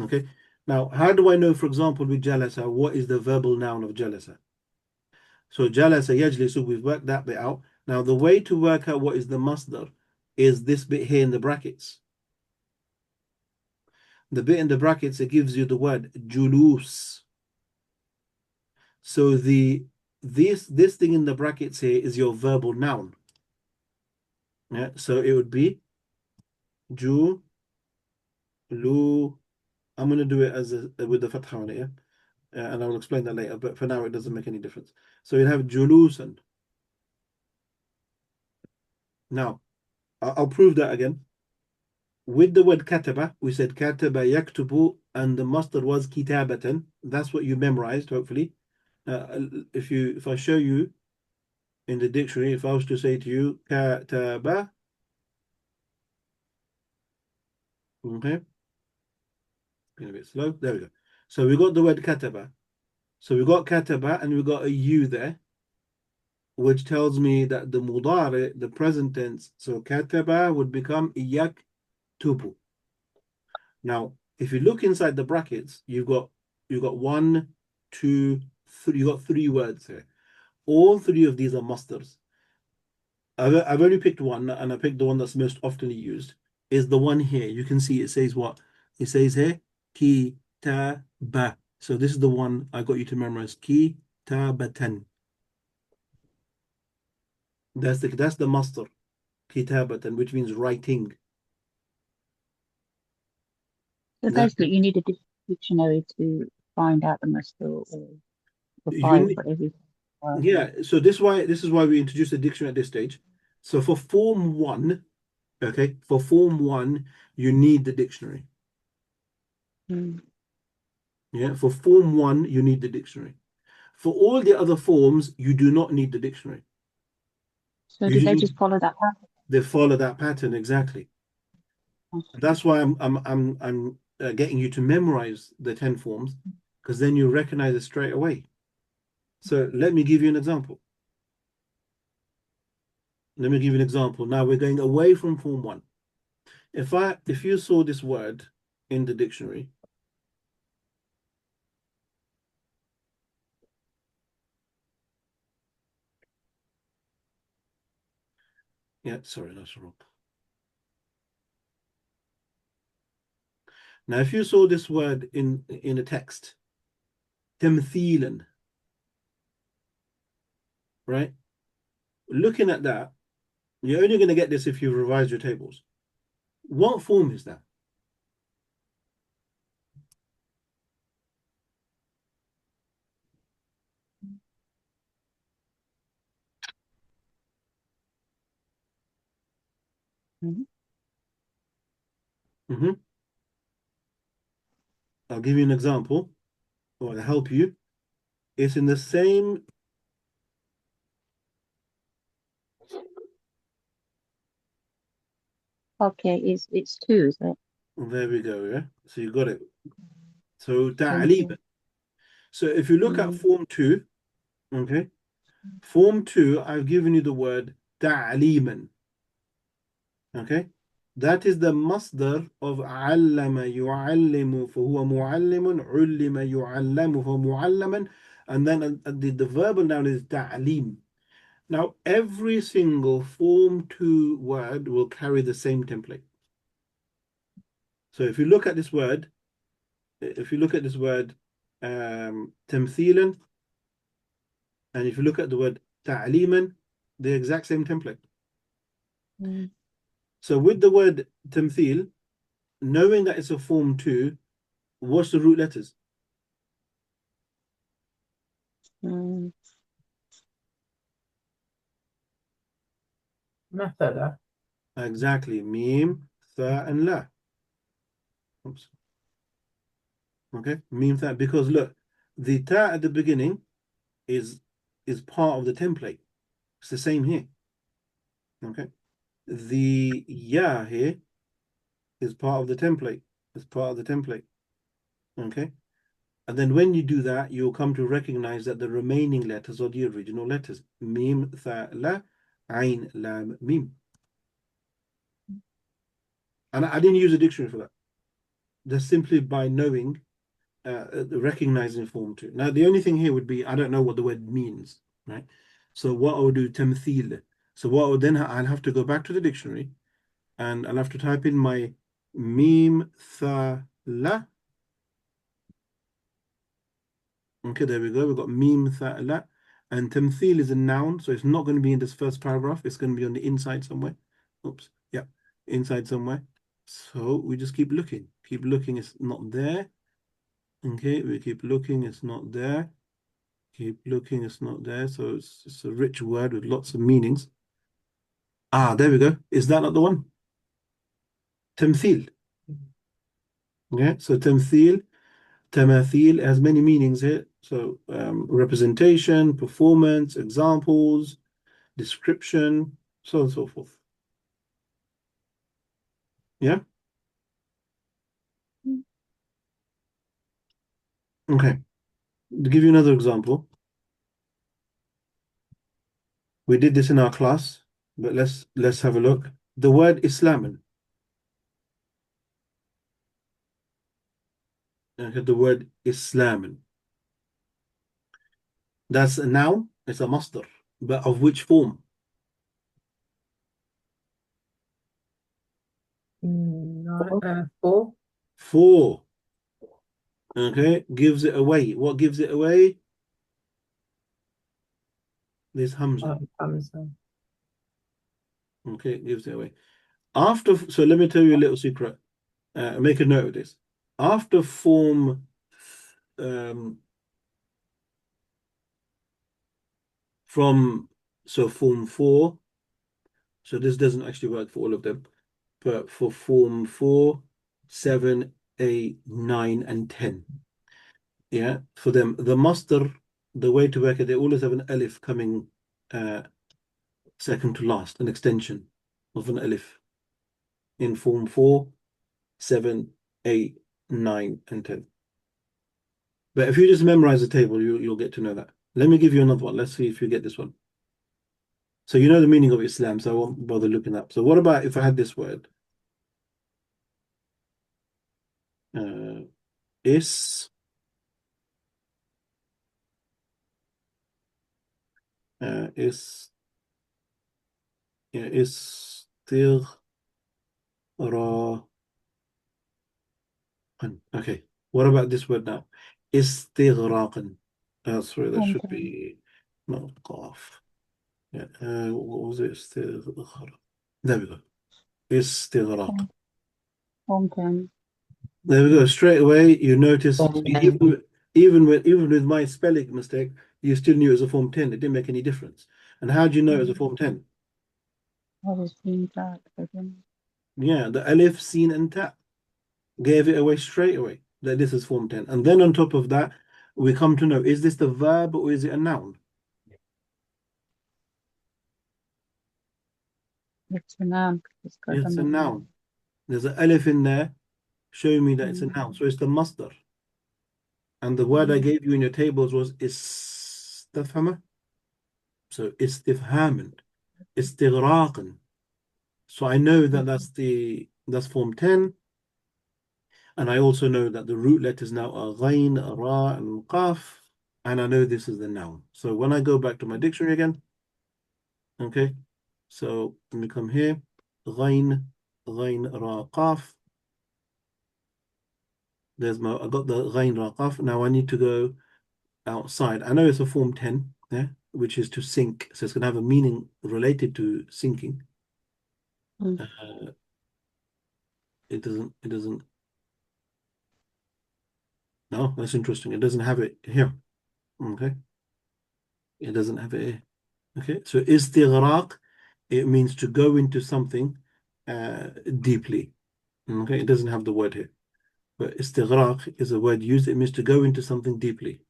Speaker 1: Okay. Now, how do I know, for example, with jalasa, what is the verbal noun of jalasa? So jalasa yajlisu, we've worked that bit out. Now, the way to work out what is the masdar is this bit here in the brackets. The bit in the brackets, it gives you the word julus. So the this thing in the brackets here is your verbal noun. Yeah, so it would be ju, lu. I'm going to do it as with the fatha on it, yeah? And I will explain that later, but for now it doesn't make any difference. So you have julusan. Now, I'll prove that again. With the word kataba, we said kataba yaktubu, and the masdar was kitabatan. That's what you memorized, hopefully. If I show you in the dictionary, if I was to say to you kataba, okay, being a bit slow. There we go. So we got the word kataba. So we got kataba and we got a u there, which tells me that the mudari, the present tense, so kataba would become yaktubu. Now, if you look inside the brackets, you've got 1, 2, 3. You got 3 words here. All 3 of these are masters. I've only picked one, and I picked the one that's most often used. Is the one here? You can see it says what? It says here kitaba. So this is the one I got you to memorize. Kitabatan. That's the master. Kitabatan, which means writing.
Speaker 4: So
Speaker 1: That-
Speaker 4: basically, you need a dictionary to find out the masdar or the
Speaker 1: You
Speaker 4: file
Speaker 1: need-
Speaker 4: for every.
Speaker 1: Yeah, so this is why we introduced the dictionary at this stage. So for form 1, okay, for form 1, you need the dictionary.
Speaker 4: Mm.
Speaker 1: Yeah, for form 1, you need the dictionary. For all the other forms, you do not need the dictionary.
Speaker 4: So
Speaker 1: You
Speaker 4: did they
Speaker 1: didn't-
Speaker 4: just follow that pattern?
Speaker 1: They follow that pattern exactly. That's why I'm getting you to memorize the 10 forms, because then you recognize it straight away. So let me give you an example. Let me give you an example. Now we're going away from form 1. If you saw this word in the dictionary, yeah, sorry, that's wrong. Now, if you saw this word in a text, temthilan, right? Looking at that, you're only going to get this if you revise your tables. What form is that? Mm-hmm. I'll give you an example, or to help you. It's in the same.
Speaker 4: Okay, it's 2, is it?
Speaker 1: There we go. Yeah. So you got it. So ta'aliban. So if you look at form 2, okay, form 2, I've given you the word ta'aliman. Okay, that is the masdar of allama yu'allimu, فهو معلم, علم يعلم فهو معلما, and then the verbal noun is ta'lim. Now every single form 2 word will carry the same template. So if you look at this word, tamthilan, and if you look at the word ta'liman, the exact same template. So with the word tamthil, knowing that it's a form 2, what's the root letters?
Speaker 3: Mathala.
Speaker 1: Exactly. Mim, tha, and la. Oops. Okay, mim, tha, because look, the ta at the beginning is part of the template. It's the same here. Okay. The ya here is part of the template. It's part of the template. Okay. And then when you do that, you'll come to recognize that the remaining letters are the original letters. Mim, tha, la, ain, lam, mim. And I didn't use a dictionary for that. Just simply by knowing, recognizing form 2. Now, the only thing here would be, I don't know what the word means, right? So what I'll do, tamthil. So what I'll then, I'll have to go back to the dictionary, and I'll have to type in my mim, tha, la. Okay, there we go. We've got mim, tha, la. And tamthil is a noun, so it's not going to be in this first paragraph. It's going to be on the inside somewhere. Oops. Yeah, inside somewhere. So we just keep looking. Keep looking. It's not there. Okay, we keep looking. It's not there. Keep looking. It's not there. So it's a rich word with lots of meanings. Ah, there we go. Is that not the one? Tamthil. Yeah, so tamthil, tamathil has many meanings here. So representation, performance, examples, description, so on and so forth. Yeah? Okay. To give you another example, we did this in our class, but let's have a look. The word Islaman. Okay, the word Islaman. That's a noun, it's a masdar. But of which form?
Speaker 3: No, 4.
Speaker 1: Four. Okay, gives it away. What gives it away? This Hamza.
Speaker 3: Hamza.
Speaker 1: Okay, it gives it away. So let me tell you a little secret. Make a note of this. After form form 4, so this doesn't actually work for all of them, but for form 4, 7, 8, 9, and 10. Yeah, for them, the master, the way to work it, they always have an alif coming second to last, an extension of an alif in form 4, 7, 8, 9, and 10. But if you just memorize the table, you'll get to know that. Let me give you another one. Let's see if you get this one. So you know the meaning of Islam, so I won't bother looking up. So what about if I had this word? Is is istighraqan. Okay. What about this word now? Istighraqan. Sorry, that should
Speaker 4: Hometown.
Speaker 1: be not qaf. Yeah. What was it? Istighraq. There we go. Istighraq.
Speaker 4: Hometown.
Speaker 1: There we go. Straight away, you notice
Speaker 6: Form 10.
Speaker 1: even with my spelling mistake, you still knew it was a form 10. It didn't make any difference. And how do you know it was a form 10?
Speaker 4: I was being that again.
Speaker 1: Yeah, the alif, sin, and ta gave it away straight away that this is form 10. And then on top of that, we come to know, is this the verb or is it a noun?
Speaker 4: It's a noun. It's got
Speaker 1: It's a
Speaker 4: a
Speaker 1: noun. There's an alif in there showing me that it's a
Speaker 4: Mm.
Speaker 1: noun. So it's the masdar. And the word I gave you in your tables was istafhama. So istifhaman, istighraqan. So I know that that's form 10. And I also know that the root letters now are ghain, ra, and qaf. And I know this is the noun. So when I go back to my dictionary again, okay, so let me come here. Ghain, ra, qaf. I got the ghain, ra, qaf. Now I need to go outside. I know it's a form 10, yeah, which is to sink. So it's going to have a meaning related to sinking.
Speaker 4: Mm.
Speaker 1: It doesn't. No, that's interesting. It doesn't have it here. Okay. It doesn't have it here. Okay. So istighraq, it means to go into something deeply. Okay. It doesn't have the word here. But istighraq is a word used. It means to go into something deeply.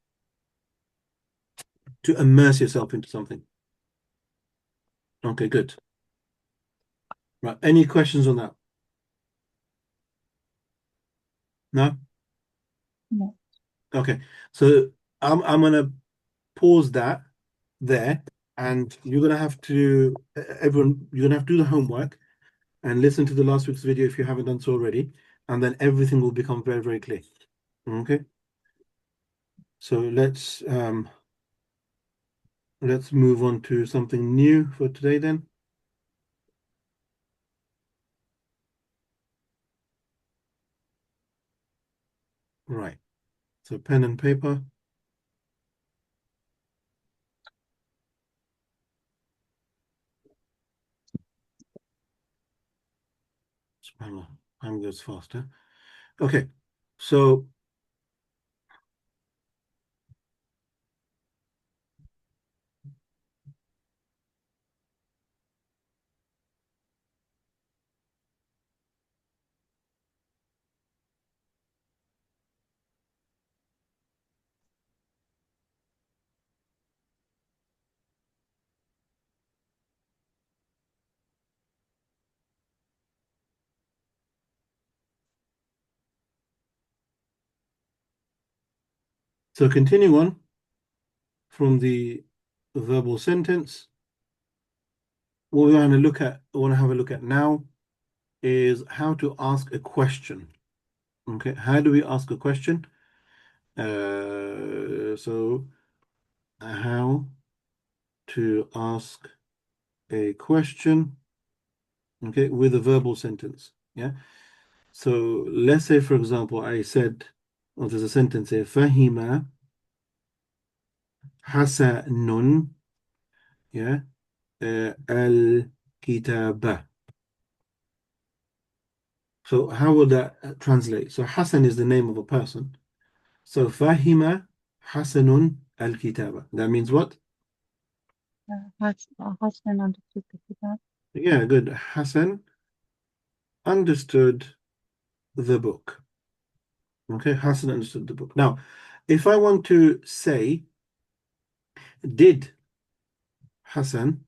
Speaker 1: To immerse yourself into something. Okay, good. Right. Any questions on that? No?
Speaker 4: No.
Speaker 1: Okay. So I'm gonna pause that there, and you're gonna have to everyone, you're gonna have to do the homework and listen to the last week's video if you haven't done so already, and then everything will become very, very clear. Okay. So let's move on to something new for today then. Right. So pen and paper. SubhanAllah, time goes faster. Okay, so continuing on from the verbal sentence, what we want to have a look at now is how to ask a question. Okay, how do we ask a question? So how to ask a question, okay, with a verbal sentence. Yeah. So let's say, for example, I said, or there's a sentence here, Fahima Hasanun, yeah, al-kitaba. So how would that translate? So Hasan is the name of a person. So Fahima Hasanun al-kitaba. That means what?
Speaker 4: Hassan understood the kitab.
Speaker 1: Yeah, good. Hasan understood the book. Okay, Hasan understood the book. Now, if I want to say, did Hasan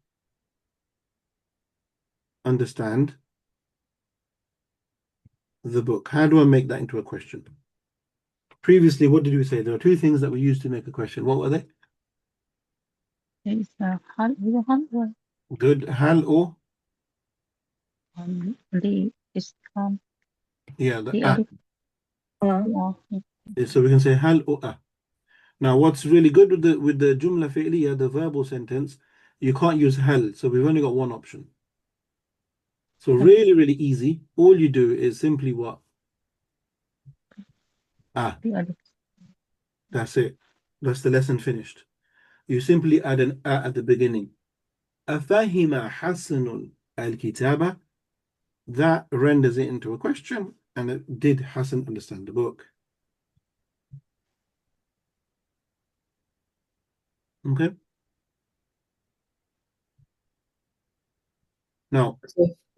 Speaker 1: understand the book? How do I make that into a question? Previously, what did we say? There are two things that we used to make a question. What were they?
Speaker 4: It's hal with a hal
Speaker 1: Good. Hal or?
Speaker 4: the istikam
Speaker 1: Yeah, the
Speaker 4: the
Speaker 1: ah.
Speaker 4: alif
Speaker 5: Uh,
Speaker 1: So we can say hal or ah. Now, what's really good with the jumla fi'liya, the verbal sentence, you can't use hal. So we've only got one option. So really, really easy. All you do is simply what? Ah.
Speaker 4: the alif.
Speaker 1: That's it. That's the lesson finished. You simply add an a at the beginning. أفهم حسن الكتابة? That renders it into a question. And it, did Hassan understand the book? Okay. Now,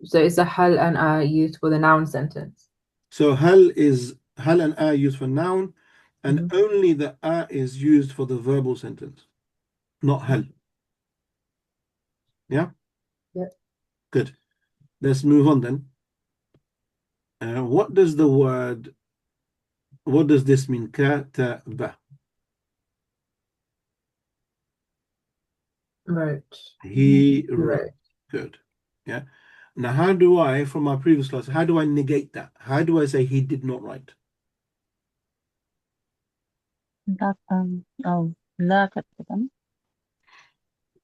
Speaker 3: So is the hal and used for the noun sentence?
Speaker 1: so hal and a used for noun, and
Speaker 3: Mhm.
Speaker 1: only the a is used for the verbal sentence, not hal. Yeah?
Speaker 3: Yeah.
Speaker 1: Good. Let's move on then. What does this mean? Kataba.
Speaker 3: Right.
Speaker 1: He wrote.
Speaker 3: Right.
Speaker 1: Good. Yeah. Now, how do I, from our previous class, how do I negate that? How do I say he did not write?
Speaker 4: That لا تكتب.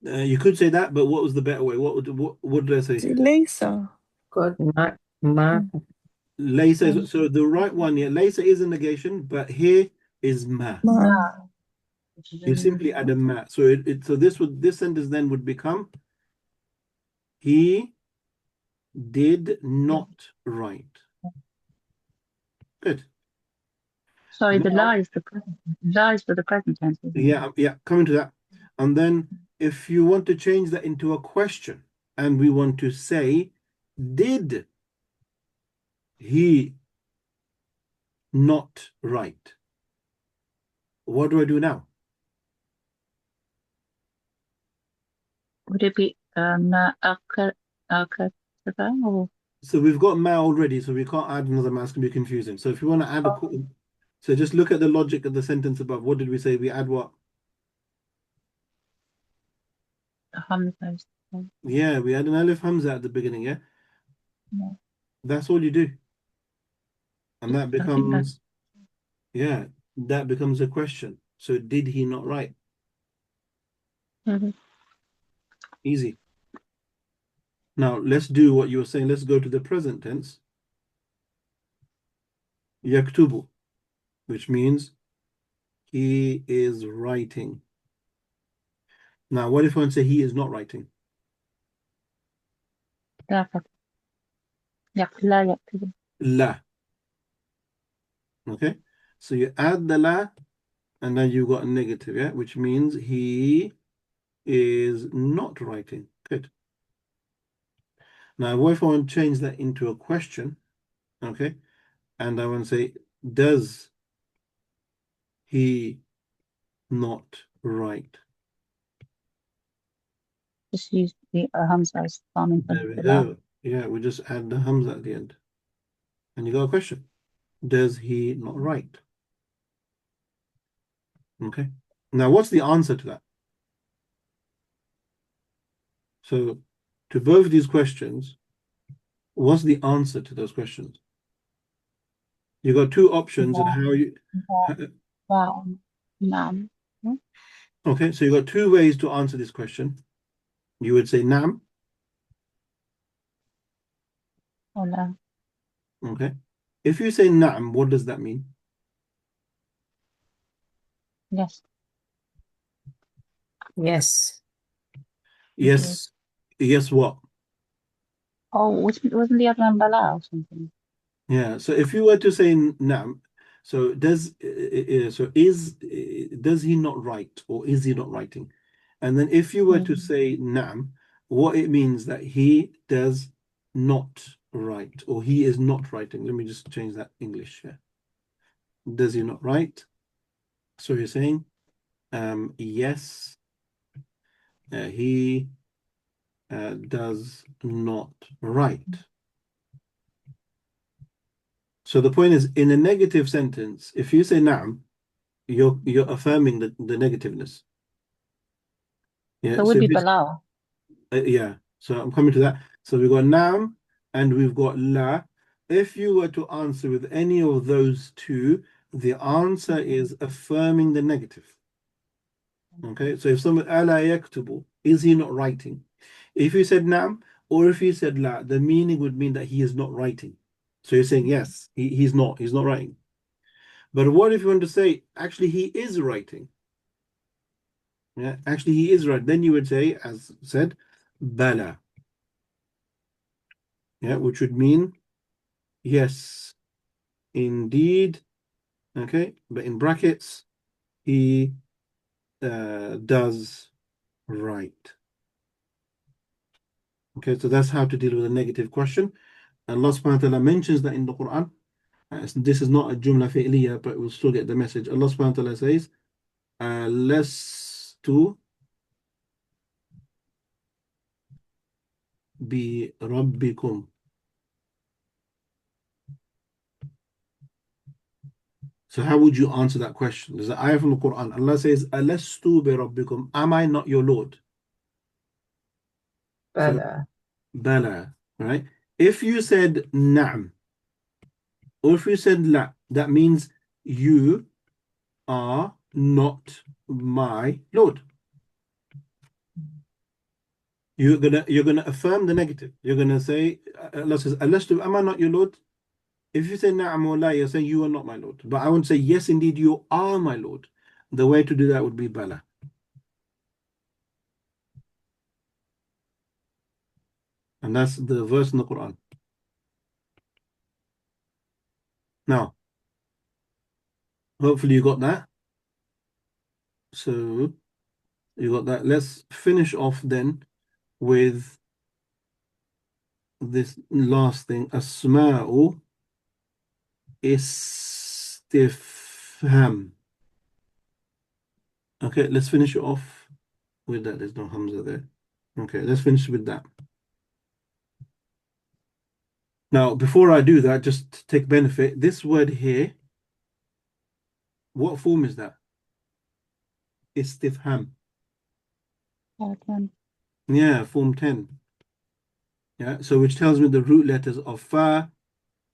Speaker 1: You could say that, but what was the better way? What did I say?
Speaker 5: Lisa.
Speaker 3: Good.
Speaker 6: Ma
Speaker 1: Laysa. So the right one, yeah, Laysa is a negation, but here is ma.
Speaker 5: Ma.
Speaker 1: You simply add a ma. So this sentence then would become he did not write. Good.
Speaker 4: Sorry, the
Speaker 1: Now,
Speaker 4: la is for the present tense. Isn't it?
Speaker 1: yeah, coming to that. And then if you want to change that into a question and we want to say, did he not write? What do I do now?
Speaker 4: Would it be akataba or
Speaker 1: So we've got ma already, so we can't add another ma. It's going to be confusing. So if you want to add so just look at the logic of the sentence above. What did we say? We add what?
Speaker 4: hamza?
Speaker 1: Yeah, we add an alif hamza at the beginning, yeah?
Speaker 4: Yeah.
Speaker 1: That's all you do. And that
Speaker 4: I think
Speaker 1: becomes, yeah, that becomes a question. So did he not write?
Speaker 4: Mhm.
Speaker 1: Easy. Now let's do what you were saying. Let's go to the present tense. Yaktubu, which means he is writing. Now, what if I want to say he is not writing?
Speaker 4: لا تكتب. لا يكتب.
Speaker 1: La. Okay, so you add the la, and then you got a negative, yeah, which means he is not writing. Good. Now, what if I want to change that into a question? Okay, and I want to say, does he not write?
Speaker 4: Just use the Hamza as farming for
Speaker 1: There we
Speaker 4: the la.
Speaker 1: go. Yeah, we just add the hamza at the end. And you got a question. Does he not write? Okay. Now, what's the answer to that? So, to both these questions, what's the answer to those questions? You got two options and how you.
Speaker 4: Wow. Nam.
Speaker 1: Okay, so you got two ways to answer this question. You would say nam.
Speaker 4: Or la.
Speaker 1: Okay. If you say na'am, what does that mean?
Speaker 4: Yes.
Speaker 6: Yes.
Speaker 1: Yes. Yes, what?
Speaker 4: Oh, wasn't the other one bala or something?
Speaker 1: Yeah. So if you were to say na'am, so does does he not write or is he not writing? And then if you were to say na'am, what it means that he does not write or he is not writing. Let me just change that English here. Does he not write? So you're saying yes, he does not write. So the point is, in a negative sentence, if you say na'am, you're affirming the negativeness. Yeah.
Speaker 4: So it would be bala.
Speaker 1: Yeah. So I'm coming to that. So we've got na'am and we've got la. If you were to answer with any of those two, the answer is affirming the negative. Okay. So if someone ala yaktubu, is he not writing? If you said na'am or if you said la, the meaning would mean that he is not writing. So you're saying yes, he's not writing. But what if you want to say actually he is writing? Yeah, actually he is right. Then you would say, as said, bala. Yeah, which would mean yes, indeed. Okay, but in brackets, he does write. Okay, so that's how to deal with a negative question. Allah subhanahu wa ta'ala mentions that in the Quran. This is not a jumla fi'liya, but we'll still get the message. Allah subhanahu wa ta'ala says, Lastu bi rabbikum. So how would you answer that question? There's an ayah from the Quran. Allah says, Alastu bi rabbikum. Am I not your Lord?
Speaker 3: Bala.
Speaker 1: So, bala, right? If you said na'am, or if you said la, that means you are not my Lord. You're gonna affirm the negative. You're gonna say, Allah says, Alastu, am I not your Lord? If you say na'am or la, you're saying you are not my Lord. But I would say, yes, indeed, you are my Lord. The way to do that would be bala. And that's the verse in the Quran. Now, hopefully you got that. So you got that. Let's finish off then with this last thing. Asma'u istifham. Okay, let's finish it off with that. There's no Hamza there. Okay, let's finish with that. Now, before I do that, just to take benefit, this word here, what form is that? Istifham. Yeah, form 10. Yeah, so which tells me the root letters of fa,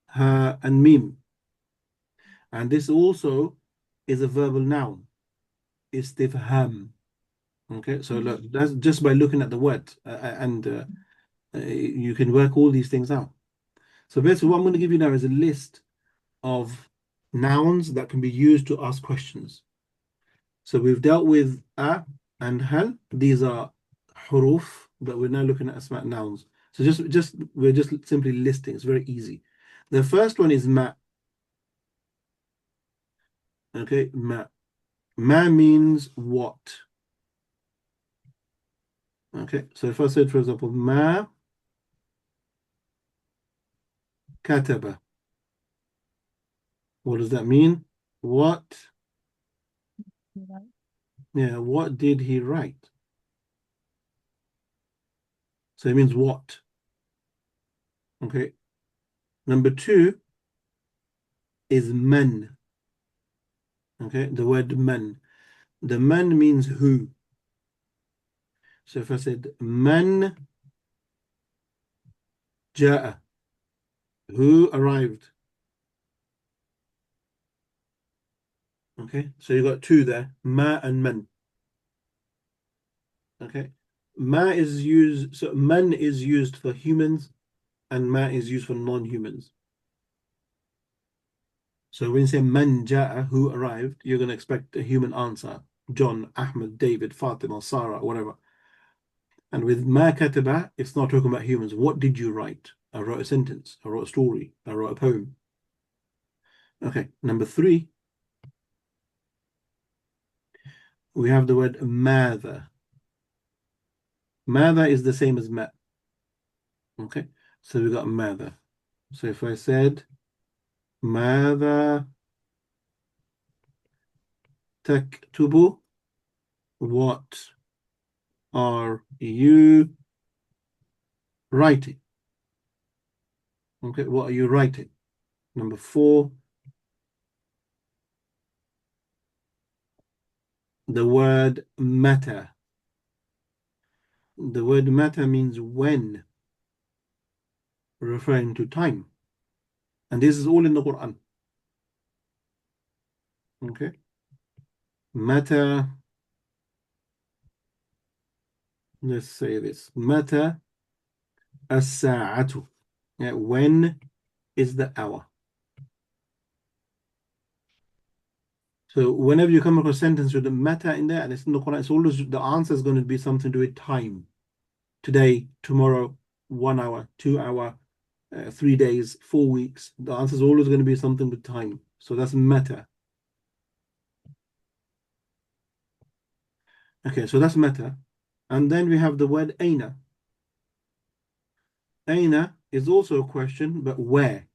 Speaker 1: ha, and mim. And this also is a verbal noun. Istifham. Okay, so look, that's just by looking at the word, and you can work all these things out. So basically, what I'm going to give you now is a list of nouns that can be used to ask questions. So we've dealt with a and hal. These are huruf, but we're now looking at asma' nouns. So we're just simply listing. It's very easy. The first one is ma. Okay, ma. Ma means what? Okay, so if I said, for example, ma kataba, what does that mean? What?
Speaker 4: Right.
Speaker 1: Yeah, what did he write? So it means what? Okay. Number two is man. Okay, the word man. The man means who. So if I said man ja'a, who arrived? Okay, so you got two there, ma and man. Okay, ma is used, so man is used for humans and ma is used for non-humans. So when you say man ja'a, who arrived, you're going to expect a human answer. John, Ahmed, David, Fatima, Sarah, whatever. And with ma kataba, it's not talking about humans. What did you write? I wrote a sentence. I wrote a story. I wrote a poem. Okay, number three, we have the word mather. Mather is the same as ma. Okay, so we got mather. So if I said mather taktubu, what are you writing? Okay, what are you writing? Number four, the word mata. The word mata means when, referring to time. And this is all in the Quran. Okay. Mata, let's say this. Mata as-sa'atu. Yeah, when is the hour? So whenever you come across a sentence with the mata in there and it's in the Quran, it's always the answer is going to be something to do with time. Today, tomorrow, 1 hour, 2 hour, 3 days, 4 weeks. The answer is always going to be something with time. So that's mata. Okay, so that's mata. And then we have the word aina. Aina is also a question, but where?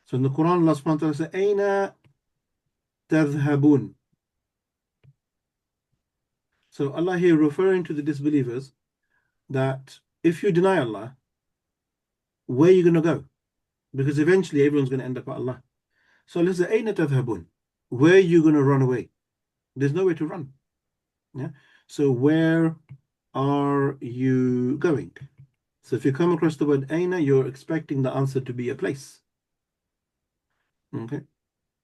Speaker 1: So in the Quran, Allah subhanahu wa ta'ala says, Aina tadhhabun. So Allah here referring to the disbelievers that if you deny Allah, where are you going to go? Because eventually everyone's going to end up at Allah. So let's say, Aina tadhhabun. Where are you going to run away? There's nowhere to run. Yeah. So where are you going? So if you come across the word Aina, you're expecting the answer to be a place. Okay.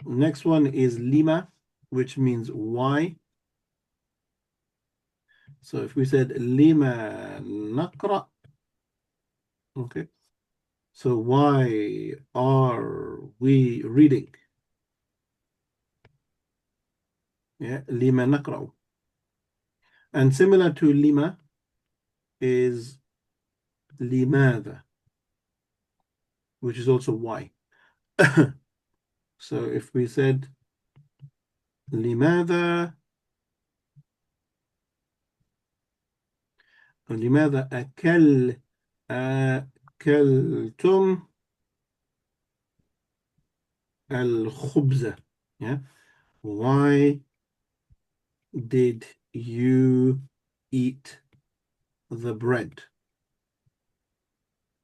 Speaker 1: Next one is lima, which means why. So if we said lima naqra, okay. So why are we reading? Yeah, lima naqra. And similar to lima is limadha, which is also why. So if we said limadha لماذا أكلتم الخبز? Yeah. Why did you eat the bread?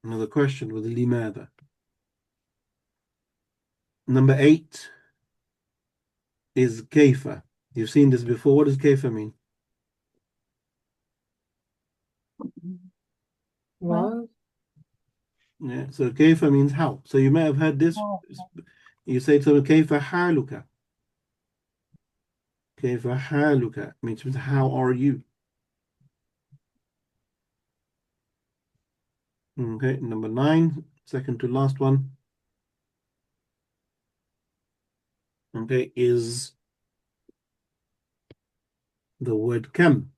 Speaker 1: Another question with لماذا. Number 8 is كيف. You've seen this before. What does كيف mean?
Speaker 3: Was?
Speaker 1: Yeah. So كيف means how. So you may have heard this. You say to them كيف حالك. كيف حالك means how are you? Okay. Number 9, second to last one. Okay, is the word kam.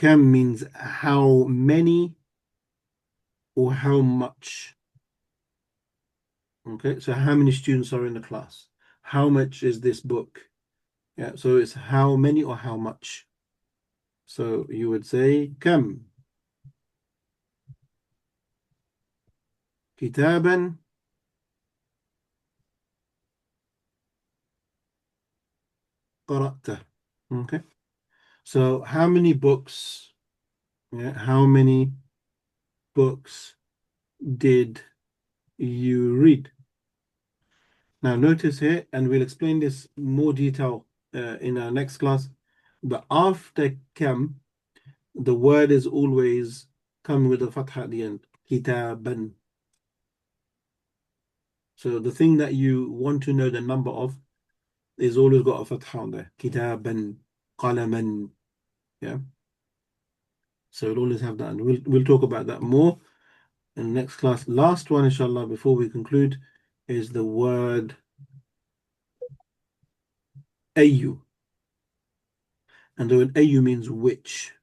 Speaker 1: Kam means how many or how much. Okay, so how many students are in the class? How much is this book? Yeah, so it's how many or how much. So you would say Kam كتابا قرأته. Okay, so how many books? Yeah, how many books did you read? Now notice here, and we'll explain this more detail in our next class, but after kam, the word is always come with a fatha at the end, kitaban. So the thing that you want to know the number of is always got a fatha on there, kitaban, qalaman. Yeah. So it'll always have that, and we'll talk about that more in the next class. Last one, inshallah, before we conclude, is the word ayu. And the word ayu means which.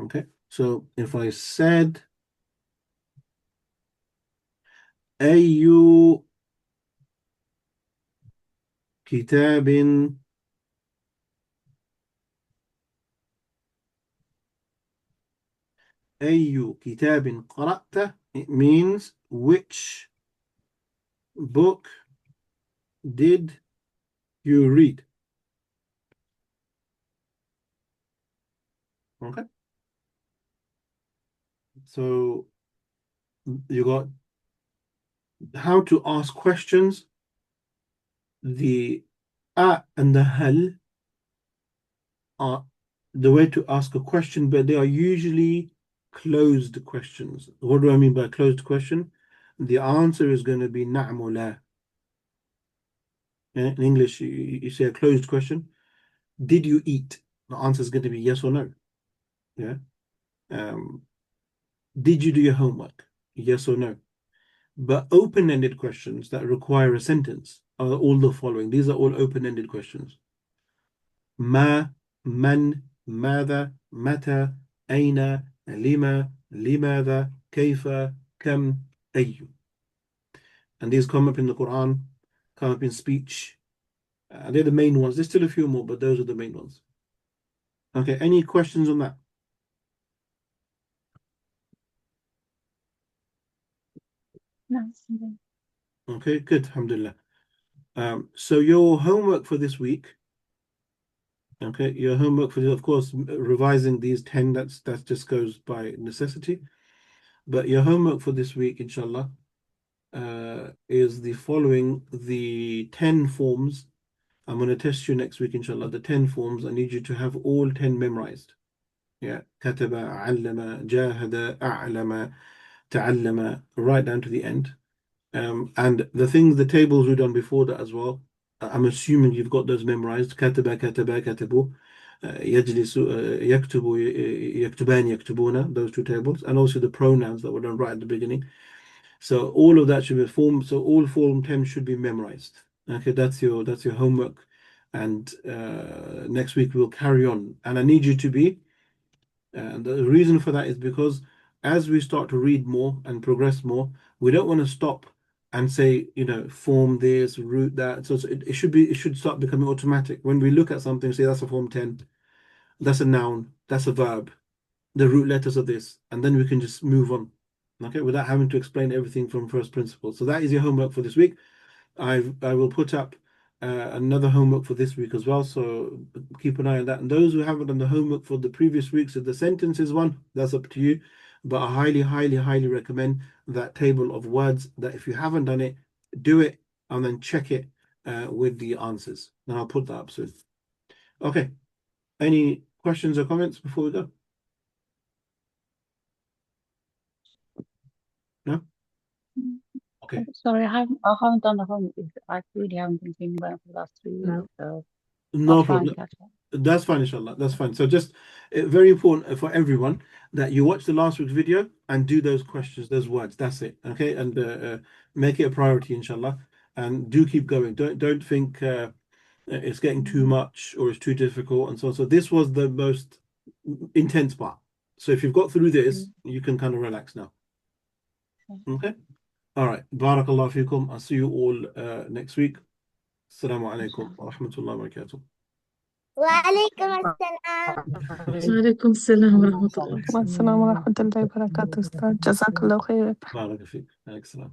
Speaker 1: Okay, so if I said ayu kitabin ayu kitabin qara'ta, it means which book did you read? Okay, so you got how to ask questions. The a and the hal are the way to ask a question, but they are usually closed questions. What do I mean by closed question? The answer is going to be na'am or la. In English, you say a closed question. Did you eat? The answer is going to be yes or no. Yeah. Did you do your homework? Yes or no. But open-ended questions that require a sentence are all the following. These are all open-ended questions. Ma, man, ماذا, متى, أين, لما, لماذا, كيف, كم, أي. And these come up in the Quran, come up in speech. They're the main ones. There's still a few more, but those are the main ones. Okay, any questions on that?
Speaker 4: No.
Speaker 1: Okay, good, alhamdulillah. So your homework for this week, okay, your homework for this, of course, revising these 10, that just goes by necessity. But your homework for this week, inshallah, is the following, the 10 forms. I'm going to test you next week, inshallah. The 10 forms, I need you to have all 10 memorized. Yeah, kataba, allama, jahada, a'lama, ta'allama, right down to the end. And the things, the tables we've done before that as well, I'm assuming you've got those memorized. Kataba, kataba, katabu, yajlisu, yaktubu, yaktuban, yaktubuna, those two tables, and also the pronouns that were done right at the beginning. So all of that should be formed. So all form 10 should be memorized. Okay, that's your homework. And next week we'll carry on. And I need you to be. And the reason for that is because as we start to read more and progress more, we don't want to stop and say, form this, root that. So it should start becoming automatic. When we look at something, say that's a form 10, that's a noun, that's a verb, the root letters of this, and then we can just move on. Okay, without having to explain everything from first principles. So that is your homework for this week. I will put up another homework for this week as well, so keep an eye on that. And those who haven't done the homework for the previous weeks, if the sentences one, that's up to you. But I highly, highly, highly recommend that table of words, that if you haven't done it, do it and then check it with the answers. And I'll put that up soon. Okay, any questions or comments before we go? No? Okay.
Speaker 4: Sorry, I haven't done the homework. I really haven't been thinking about it for the last 3 weeks.
Speaker 2: No.
Speaker 4: So
Speaker 1: No
Speaker 4: I'll try and
Speaker 1: problem.
Speaker 4: catch up.
Speaker 1: That's fine, inshallah. That's fine. So just very important for everyone that you watch the last week's video and do those questions, those words. That's it. Okay, and make it a priority, inshallah. And do keep going. Don't think it's getting too much or it's too difficult and so on. So this was the most intense part. So if you've got through this, you can kind of relax now. Okay. All right. Barakallahu feekum. I'll see you all next week. Assalamu alaikum wa rahmatullahi wa barakatuh.
Speaker 7: وعليكم السلام.
Speaker 2: وعليكم السلام ورحمة الله.
Speaker 5: والسلام ورحمة الله وبركاته أستاذ جزاك الله خير.
Speaker 1: بارك فيك. عليك السلام.